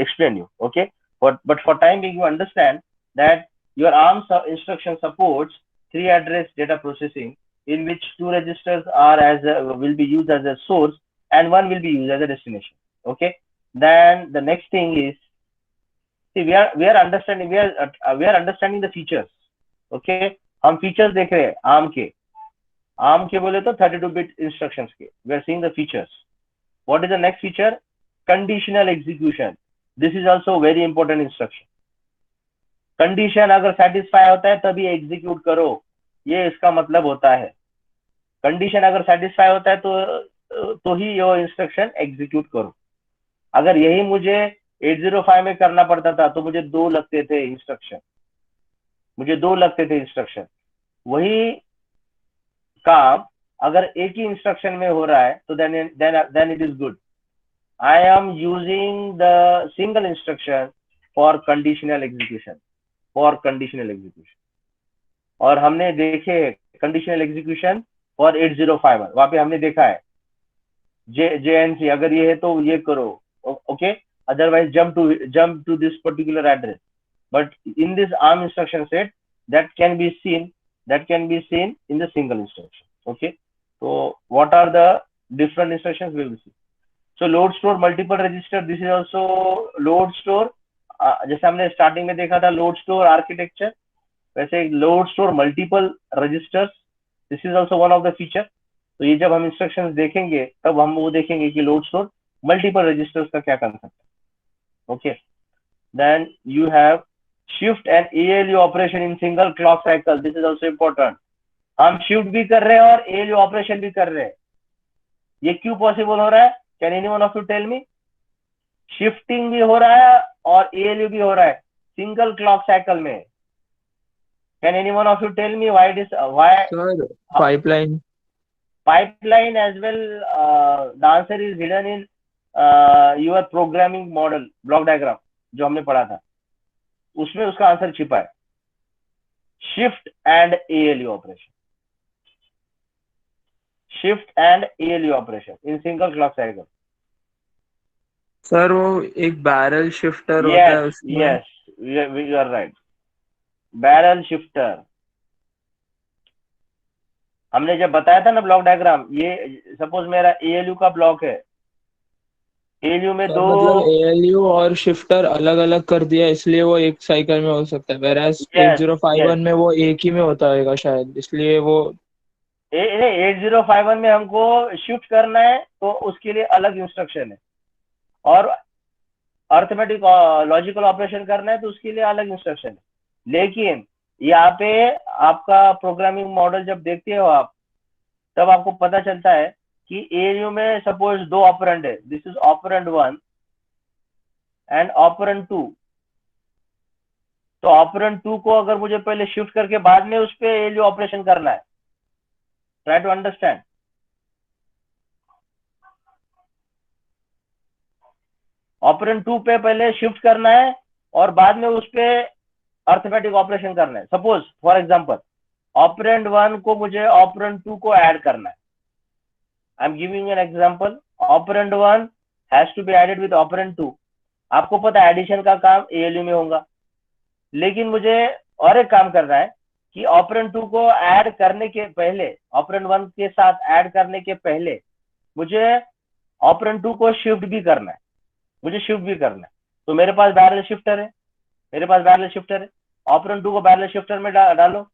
[SPEAKER 1] explain you. Okay, but for time being you understand that your ARM instruction supports 3 address data processing in which 2 registers will be used as a source and 1 will be used as a destination. Okay, then the next thing is, see, we are understanding the features. Okay, हम features देख रहे हैं arm के बोले तो 32-bit instructions के, we are seeing the features. What is the next feature? Conditional execution. This is also very important instruction. Condition अगर satisfy होता है तभी एग्जीक्यूट करो, ये इसका मतलब होता है। कंडीशन अगर सेटिस्फाई होता है तो ही ये इंस्ट्रक्शन एग्जीक्यूट करो। अगर यही मुझे 805 में करना पड़ता था तो मुझे 2 लगते थे इंस्ट्रक्शन। वही काम अगर एक ही इंस्ट्रक्शन में हो रहा है तो then it is good. I am using the single instruction for conditional execution, और हमने देखे कंडीशनल एग्जीक्यूशन फॉर 8051, वहां पे हमने देखा है JNC अगर ये है तो ये करो, okay, otherwise jump to this particular address. But in this ARM instruction set that can be seen in the single instruction. Okay, so what are the different instructions we will see? So load store multiple register, this is also load store, जैसे हमने starting में देखा था load store architecture, वैसे load store multiple registers, this is also one of the feature. तो ये जब हम इंस्ट्रक्शंस देखेंगे तब हम वो देखेंगे कि लोड स्टोर मल्टीपल रजिस्टर्स का क्या कंसेप्ट है। Okay, then you have shift and ALU operation in single clock cycle, this is also important. हम शिफ्ट भी कर रहे हैं और ALU ऑपरेशन भी कर रहे हैं, ये क्यों पॉसिबल हो रहा है? Can anyone of you tell me? Shifting भी हो रहा है और ALU भी हो रहा है सिंगल क्लॉक साइकिल में। Can anyone of you tell me why
[SPEAKER 2] sir
[SPEAKER 1] pipeline as well? The answer is hidden in your programming model block diagram जो हमने पढ़ा था, उसमें उसका आंसर छिपा है। Shift and ALU operation in single clock cycle.
[SPEAKER 2] Sir वो एक बैरल शिफ्टर होता है उसमें।
[SPEAKER 1] Yes, you are right, barrel shifter. हमने जब बताया था ना ब्लॉक डायग्राम, ये सपोज मेरा ALU का ब्लॉक है, ALU में दो,
[SPEAKER 2] मतलब ALU और शिफ्टर अलग अलग कर दिया इसलिए वो एक साइकिल में हो सकता है, whereas
[SPEAKER 1] यस
[SPEAKER 2] 8051 में वो एक ही में होता होगा शायद, इसलिए वो
[SPEAKER 1] 8051 में हमको शिफ्ट करना है तो उसके लिए अलग इंस्ट्रक्शन है, और अर्थमेटिक लॉजिकल ऑपरेशन करना है तो उसके लिए अलग इंस्ट्रक्शन है। लेकिन यहाँ पे आपका प्रोग्रामिंग मॉडल जब देखते हो आप, तब आपको पता चलता है कि ALU में सपोज 2 ऑपरेंड है, this is operand 1 and operand 2। तो ऑपरेंड 2 को अगर मुझे पहले शिफ्ट करके बाद में उस पर ALU ऑपरेशन करना है, ट्राई टू अंडरस्टैंड। ऑपरेंड 2 पे पहले शिफ्ट करना है और बाद में उस पर अर्थमेटिक ऑपरेशन करना है। सपोज फॉर एग्जांपल ऑपरेंड 1 को मुझे ऑपरेंड 2 को ऐड करना है। I am giving an example, operand 1 has to be added with operand 2। आपको पता है एडिशन का काम ALU में होगा, लेकिन मुझे और एक काम करना है कि ऑपरेंड 2 को ऐड करने के पहले, ऑपरेंड 1 के साथ ऐड करने के पहले मुझे ऑपरेंड 2 को शिफ्ट भी करना है, मुझे शिफ्ट भी करना है, तो मेरे पास बैरल शिफ्टर है, मेरे पास बैरल शिफ्टर है, ऑपरेंड 2 को बैरल शिफ्टर में डालो,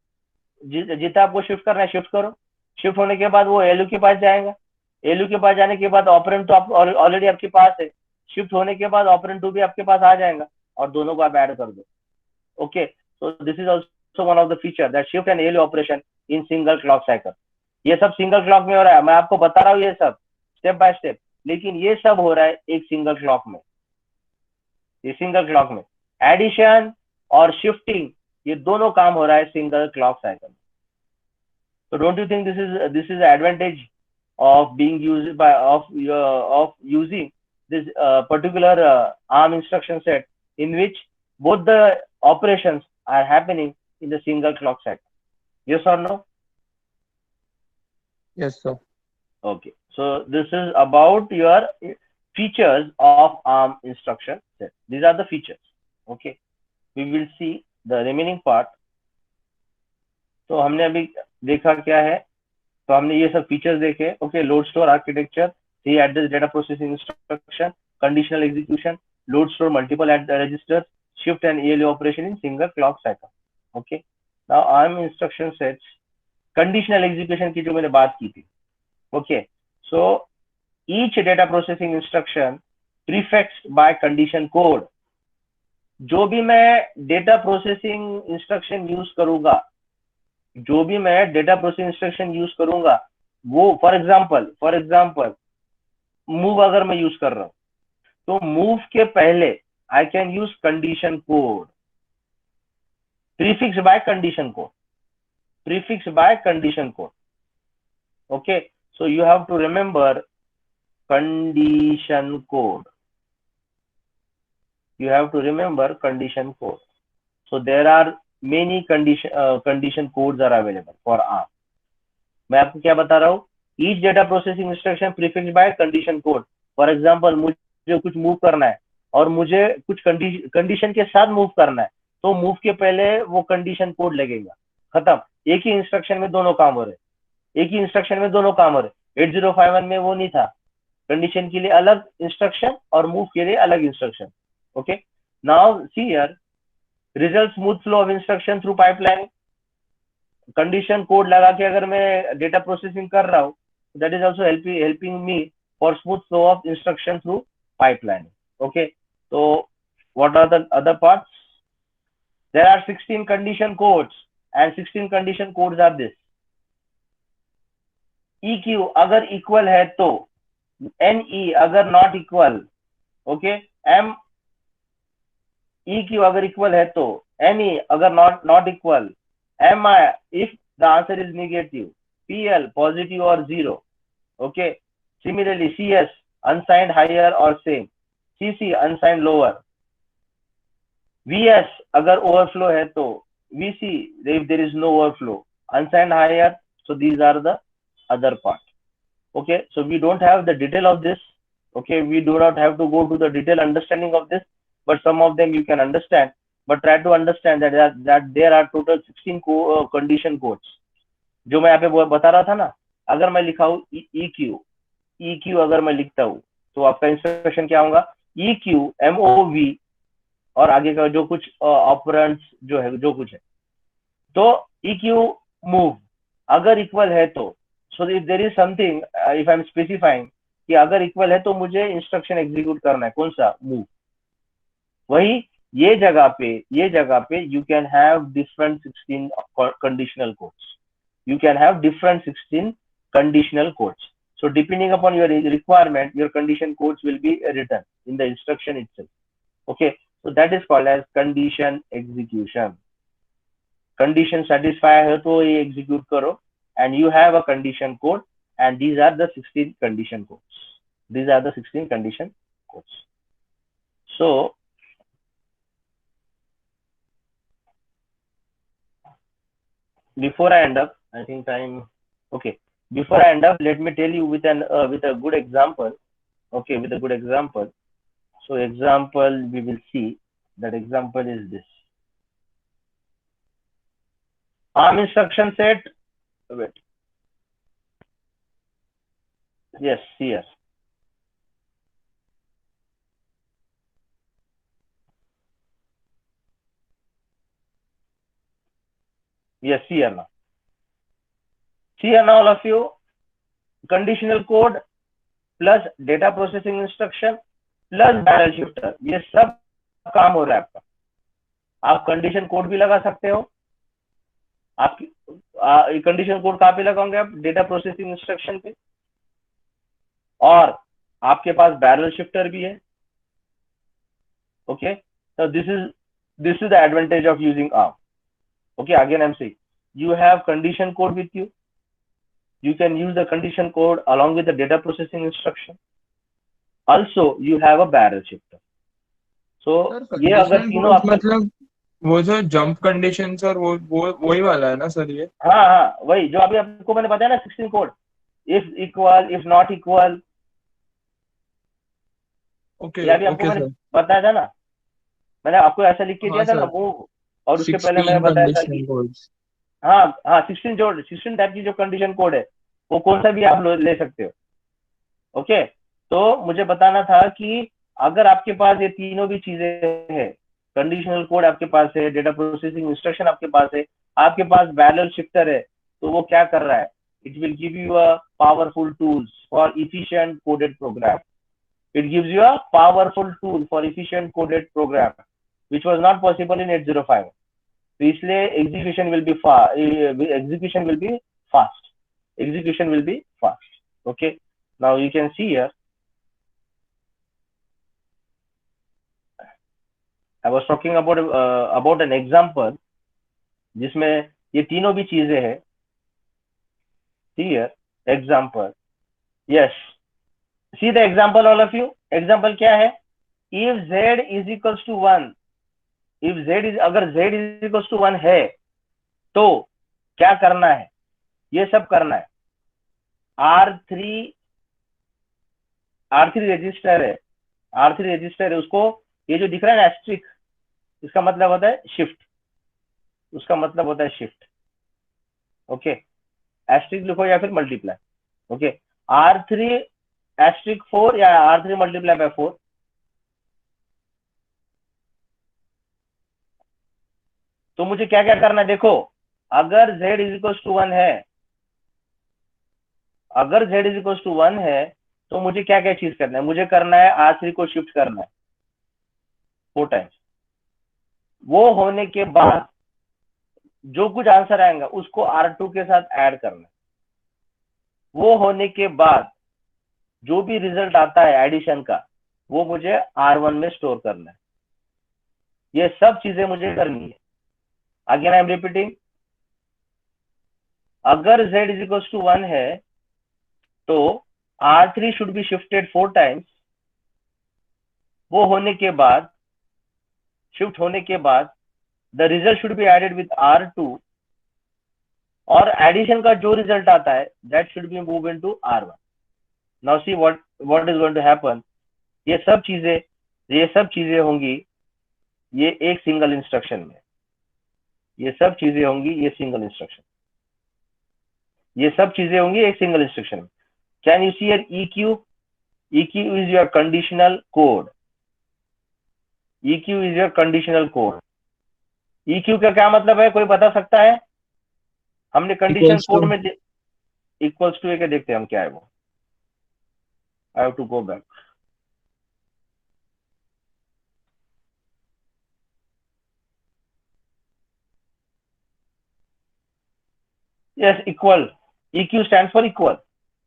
[SPEAKER 1] जितना आपको शिफ्ट करना है शिफ्ट करो, शिफ्ट होने के बाद वो एलयू के पास जाएगा, एलयू के पास जाने के बाद ऑपरेंड तो आप ऑलरेडी आपके पास है, शिफ्ट होने के बाद ऑपरेंड 2 भी आपके पास आ जाएगा और दोनों को आप ऐड कर दो. Okay, so this is also one of the feature that shift and ALU operation in single clock cycle. ये सब सिंगल क्लॉक में हो रहा है, मैं आपको बता रहा हूँ ये सब स्टेप बाय स्टेप, लेकिन ये सब हो रहा है एक सिंगल क्लॉक में. ये सिंगल क्लॉक में एडिशन और शिफ्टिंग ये दोनों काम हो रहा है single clock cycle. So don't you think this is the advantage of being used by of using this particular ARM instruction set in which both the operations are happening in the single clock cycle? Yes or no?
[SPEAKER 2] Yes, sir.
[SPEAKER 1] Okay. So this is about your features of ARM instruction set. These are the features. Okay. We will see the remaining part. तो हमने अभी देखा क्या है, तो हमने ये सब फीचर्स देखे. Okay, load store architecture, C address data processing instruction, conditional execution, load store multiple registers, shift and ALU operation in single clock cycle. Okay, now ARM instruction sets, conditional execution की जो मैंने बात की थी. Okay, so each data processing instruction prefixed by condition code. जो भी मैं data processing instruction use करूंगा, जो भी मैं डेटा प्रोसेसिंग इंस्ट्रक्शन यूज करूंगा वो फॉर एग्जांपल मूव अगर मैं यूज कर रहा हूं तो मूव के पहले I can use condition code, prefix by condition code, prefix by condition code. Okay, so you have to remember condition code, you have to remember condition code. So there are many condition codes are available for ARM. मैं आपको क्या बता रहा हूँ, each data processing instruction prefixed by condition code. For example, मुझे कुछ move करना है और मुझे कुछ कंडीशन के साथ मूव करना है, तो मूव के पहले वो कंडीशन कोड लगेगा. खत्म, एक ही इंस्ट्रक्शन में दोनों काम हो रहे, एक ही इंस्ट्रक्शन में दोनों काम हो रहे. 8051 में वो नहीं था, कंडीशन के लिए अलग इंस्ट्रक्शन और मूव के लिए अलग instruction. Okay, now see here, result smooth flow of instruction through pipelining. Condition code लगा के अगर मैं डेटा प्रोसेसिंग कर रहा हूँ, that is also helping me for smooth flow of instruction through pipelining. Okay, तो what are the other parts? There are 16 condition codes and 16 condition codes are this. EQ अगर equal है तो, NE अगर not equal, okay, M EQ अगर equal है तो, ME अगर not equal, MI if the answer is negative, PL positive or zero. Okay, similarly CS unsigned higher or same, CC unsigned lower, VS अगर overflow है तो, VC if there is no overflow, unsigned higher. So these are the other part. Okay, so we don't have the detail of this. Okay, we do not have to go to the detailed understanding of this, but some of them you can understand, but try to understand that there are total 16 condition codes. जो मैं यहाँ पे बता रहा था ना, अगर मैं लिखा हूँ EQ अगर मैं लिखता हूँ तो आपका इंस्ट्रक्शन क्या होगा, EQ MOV और आगे का जो कुछ ऑपरेंड्स जो है, जो कुछ है, तो EQ मूव अगर इक्वल है तो, so if there is something, if I am specifying कि अगर इक्वल है तो मुझे इंस्ट्रक्शन एग्जीक्यूट करना है, कौन सा, मूव. वही ये जगह पे you can have different 16 conditional codes, you can have different 16 conditional codes. So depending upon your requirement, your condition codes will be written in the instruction itself. Okay, so that is called as condition execution. Condition satisfy है तो ये execute करो, and you have a condition code, and these are the 16 condition codes. These are the 16 condition codes. So before I end up, I think time. Okay, before I end up, let me tell you with a good example. Okay, with a good example. So example we will see. That example is this. ARM instruction set. Wait. Yes, here. Yes, see here now. See here now, all of you. Conditional code plus data processing instruction plus barrel shifter, ये सब काम हो रहा है आपका. आप condition code भी लगा सकते हो. आपकी कंडीशन कोड कहाँ पे लगाओगे आप? डेटा प्रोसेसिंग इंस्ट्रक्शन पे. और आपके पास बैरल शिफ्टर भी है. Okay, so this is the advantage of using ARM. Okay, again I'm saying you have condition code with you. You can use the condition code along with the data processing instruction. Also, you have a barrel shifter. So
[SPEAKER 2] sir
[SPEAKER 1] ये अगर
[SPEAKER 2] condition
[SPEAKER 1] तीनों
[SPEAKER 2] code
[SPEAKER 1] आपके,
[SPEAKER 2] मतलब वो जो jump condition sir वो वही वाला है ना सर ये?
[SPEAKER 1] हाँ हाँ वही जो अभी आपको मैंने बताया ना 16 code. If equal, if not equal,
[SPEAKER 2] okay
[SPEAKER 1] ये अभी आपको
[SPEAKER 2] ओके
[SPEAKER 1] मैंने
[SPEAKER 2] सर.
[SPEAKER 1] बताया था ना. मैंने आपको ऐसा लिख के
[SPEAKER 2] हाँ
[SPEAKER 1] दिया था ना
[SPEAKER 2] सर,
[SPEAKER 1] मूव. और उसके पहले मैंने
[SPEAKER 2] 16
[SPEAKER 1] बताया था
[SPEAKER 2] कंडीशन
[SPEAKER 1] कि
[SPEAKER 2] कोड्स.
[SPEAKER 1] हाँ हाँ 16 टाइप की जो कंडीशन कोड है वो कौन सा भी आप ले सकते हो. ओके, तो मुझे बताना था कि अगर आपके पास ये तीनों भी चीजें हैं, कंडीशनल कोड आपके पास है, डेटा प्रोसेसिंग इंस्ट्रक्शन आपके पास है, आपके पास बैरल शिफ्टर है, तो वो क्या कर रहा है? It will give you a powerful tools for efficient coded program. It gives you a powerful tool for efficient coded program, which was not possible in 805. तो इसलिए execution will be execution will be fast. Execution will be fast. Okay. Now you can see here. I was talking about an example जिसमें ये तीनों भी चीजें हैं. See here, example. Yes. See the example, all of you. Example क्या है? If z is equals to 1, if z is, अगर z is equals to 1 है तो क्या करना है? ये सब करना है. R3 रजिस्टर है, R3 रजिस्टर है, उसको ये जो दिख रहा है ना एस्ट्रिक, इसका मतलब होता है शिफ्ट. उसका मतलब होता है शिफ्ट. ओके, एस्ट्रिक लिखो या फिर मल्टीप्लाई. ओके, R3 एस्ट्रिक 4 या R3 मल्टीप्लाई बाय 4. तो मुझे क्या क्या करना है? देखो, अगर z इज इक्वल टू 1 है, अगर z इज इक्वल टू 1 है तो मुझे क्या क्या चीज करना है? मुझे करना है R3 को शिफ्ट करना है 4 टाइम्स. वो होने के बाद जो कुछ आंसर आएगा उसको R2 के साथ ऐड करना है. वो होने के बाद जो भी रिजल्ट आता है एडिशन का वो मुझे R1 में स्टोर करना है. ये सब चीजें मुझे करनी है. अगेन आई एम रिपीटिंग, अगर z इज इक्वल टू 1 है तो R3 should be shifted 4 times. वो होने के बाद, शिफ्ट होने के बाद the result should be added with R2 और एडिशन का जो रिजल्ट आता है that should be move into R1. Now see what is going to happen. ये सब चीजें होंगी ये एक सिंगल इंस्ट्रक्शन में. ये सब चीजें होंगी ये सिंगल इंस्ट्रक्शन. ये सब चीजें होंगी एक सिंगल इंस्ट्रक्शन में. Can you see here EQ? EQ is your conditional code. EQ is your conditional code. EQ का क्या मतलब है? कोई बता सकता है? हमने कंडीशन
[SPEAKER 2] इक्वल्स
[SPEAKER 1] कोड
[SPEAKER 2] टू
[SPEAKER 1] में इक्वल्स टू के देखते हैं हम क्या है वो. I have to go back. Yes, equal. EQ stands for equal.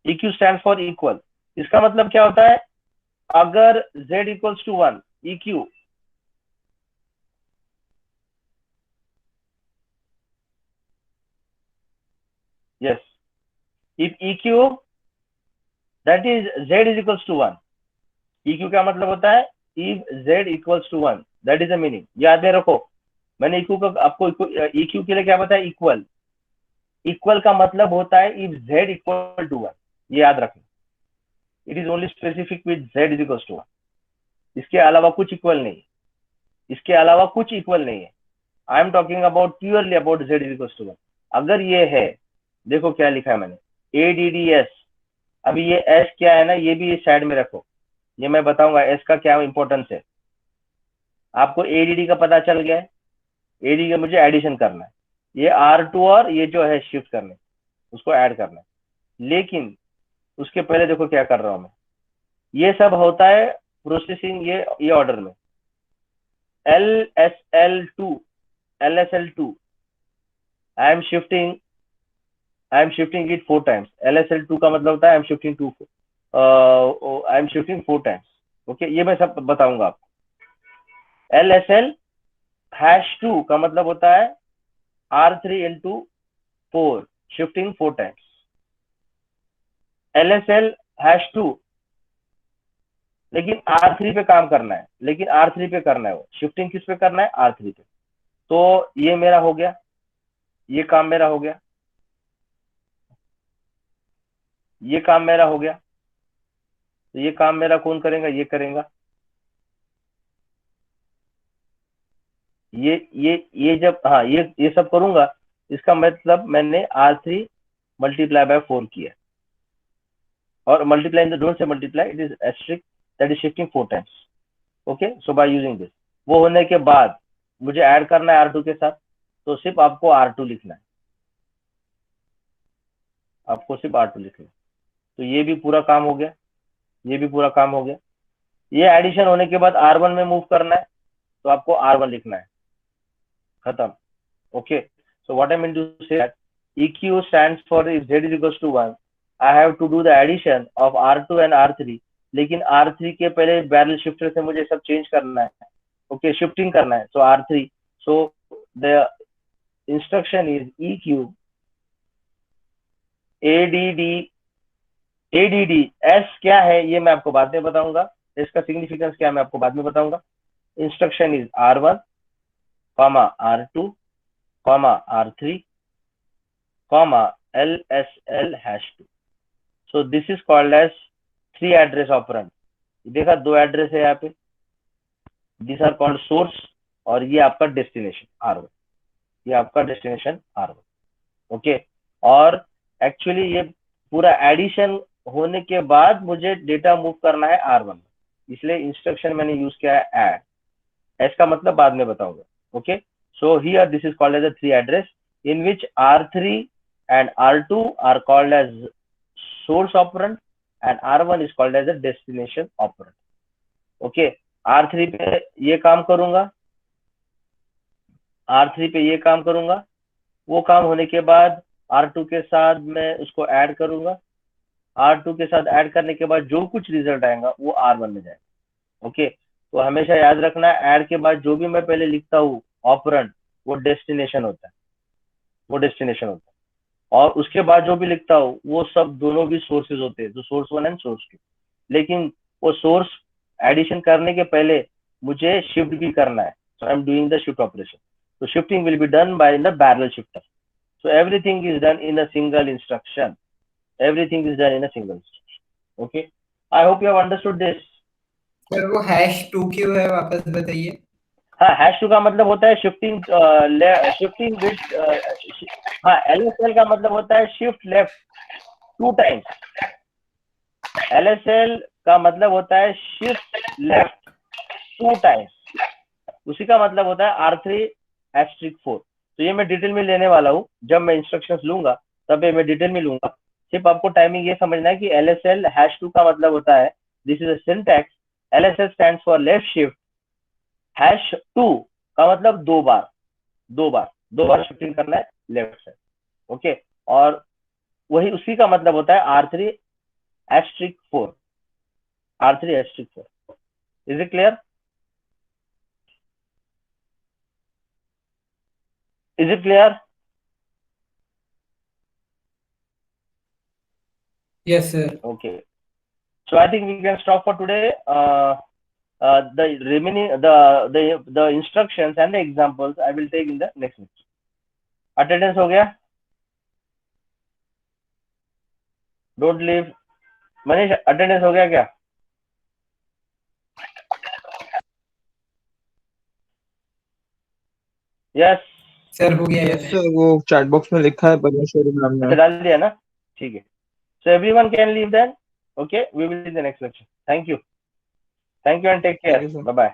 [SPEAKER 1] EQ stands for equal. इसका मतलब क्या होता है? अगर z equals to 1, EQ yes, if EQ that is z is equals to 1. EQ क्या मतलब होता है? if z equals to 1, that is the meaning. याद में रखो, मैंने EQ का आपको EQ के लिए क्या बताया? इक्वल. इक्वल का मतलब होता है if z equal to 1. ये याद रखना. It is only specific with z is equals to 1. इसके अलावा कुछ इक्वल नहीं. इसके अलावा कुछ इक्वल नहीं है. I am talking about purely about z is equals to 1. अगर ये है, देखो क्या लिखा है मैंने, ADDS. अभी ये S क्या है ना, ये भी इस साइड में रखो. ये मैं बताऊंगा S का क्या इंपॉर्टेंस है. आपको ADD का पता चल गया है. ADD का मुझे एडिशन करना है. ये R2 और ये जो है शिफ्ट करने, उसको ऐड करना है। लेकिन उसके पहले देखो क्या कर रहा हूं मैं, ये सब होता है प्रोसेसिंग ये ऑर्डर में। LSL2 LSL2 I am shifting it 4 times. LSL2 का मतलब होता है I am shifting 4 times. Okay, ये मैं सब बताऊंगा आपको। LSL#2 का मतलब होता है R3 into 4 shifting 4 times. LSL#2 लेकिन R3 पे काम करना है, लेकिन R3 पे करना है, वो शिफ्टिंग किस पे करना है, R3 पे। तो ये मेरा हो गया, ये काम मेरा हो गया, ये काम मेरा हो गया। तो ये काम मेरा कौन करेगा, ये करेगा। ये जब हाँ ये सब करूंगा, इसका मतलब मैंने R3 मल्टीप्लाई बाय 4 किया, और multiply in the don't say multiply, it is asterisk, that is shifting 4 times. Okay, so by using this, वो होने के बाद मुझे ऐड करना है R2 के साथ, तो सिर्फ आपको R2 लिखना है, आपको सिर्फ R2 लिखना है। तो ये भी पूरा काम हो गया, ये भी पूरा काम हो गया। ये एडिशन होने के बाद R1 में मूव करना है, तो आपको R1 लिखना है, खत्म। Okay, so what I mean to say that EQ stands for if Z is equals to 1, I have to do the addition of R2 and R3, लेकिन R3 के पहले बैरल शिफ्टर से मुझे सब चेंज करना है, ओके, शिफ्टिंग करना है, so R3, so the instruction is EQ ADD S क्या है ये मैं आपको बाद में बताऊंगा, इसका सिग्निफिकेंस क्या मैं आपको बाद में बताऊंगा। Instruction is R1, R2, R3, LSL#2. So this is called as 3 address operand. देखा, 2 एड्रेस है यहाँ पे, दिस आर कॉल्ड सोर्स, और ये आपका डेस्टिनेशन R1, ये आपका डेस्टिनेशन R1। ओके, और एक्चुअली ये पूरा एडिशन होने के बाद मुझे डेटा मूव करना है R1, इसलिए इंस्ट्रक्शन मैंने यूज किया है ऐड। एस का मतलब बाद में बताऊंगा। Okay, so here this is called as a 3 address in which R3 and R2 are called as source operand and R1 is called as a destination operand. Okay, R3 पे ये काम करूंगा, R3 पे ये काम करूंगा, वो काम होने के बाद R2 के साथ मैं उसको ऐड करूंगा, R2 के साथ ऐड करने के बाद जो कुछ रिजल्ट आएगा वो R1 में जाएगा। ओके, तो हमेशा याद रखना, ऐड के बाद जो भी मैं पहले लिखता हूँ ऑपरेंड, वो डेस्टिनेशन होता है, वो डेस्टिनेशन होता है, और उसके बाद जो भी लिखता हूँ वो सब दोनों भी सोर्सेज होते हैं, तो सोर्स 1 एंड सोर्स 2। लेकिन वो सोर्स एडिशन करने के पहले मुझे शिफ्ट भी करना है, so I am doing the shift operation, तो shifting will be done by the parallel shifter, so everything is done in a single instruction, everything is done in a single instruction. Okay, I hope you have understood this.
[SPEAKER 3] Sir वो #2 क्यों है, वापस बताइए।
[SPEAKER 1] हाँ, #2 का मतलब होता है शिफ्टिंग विथ, हाँ, LSL का मतलब होता है शिफ्ट लेफ्ट 2 टाइम्स। LSL का मतलब होता है शिफ्ट लेफ्ट 2 टाइम्स, उसी का मतलब होता है R3*4। तो ये मैं डिटेल में लेने वाला हूँ, जब मैं इंस्ट्रक्शंस लूंगा तब मैं डिटेल में लूंगा। सिर्फ आपको टाइमिंग ये समझना है कि LSL#2 का मतलब होता है, this is a syntax, LSL stands for left shift, #2 का मतलब 2 बार शिफ्टिंग करना है लेफ्ट साइड। ओके, और वही उसी का मतलब होता है R3*4, R3*4। Is it clear? Is it clear?
[SPEAKER 3] Yes, sir.
[SPEAKER 1] Okay. So I think we can stop for today. The remaining the instructions and the examples I will take in the next lecture. Attendance हो गया? Don't leave. Manish, attendance हो गया क्या? Yes.
[SPEAKER 3] Sir हो गया।
[SPEAKER 2] Yes sir, वो chat box में लिखा है परमेश्वरी मैम ने।
[SPEAKER 1] डाल दिया ना? ठीक है। So everyone can leave then. Okay, we will see the next lecture. Thank you and take care. Bye bye.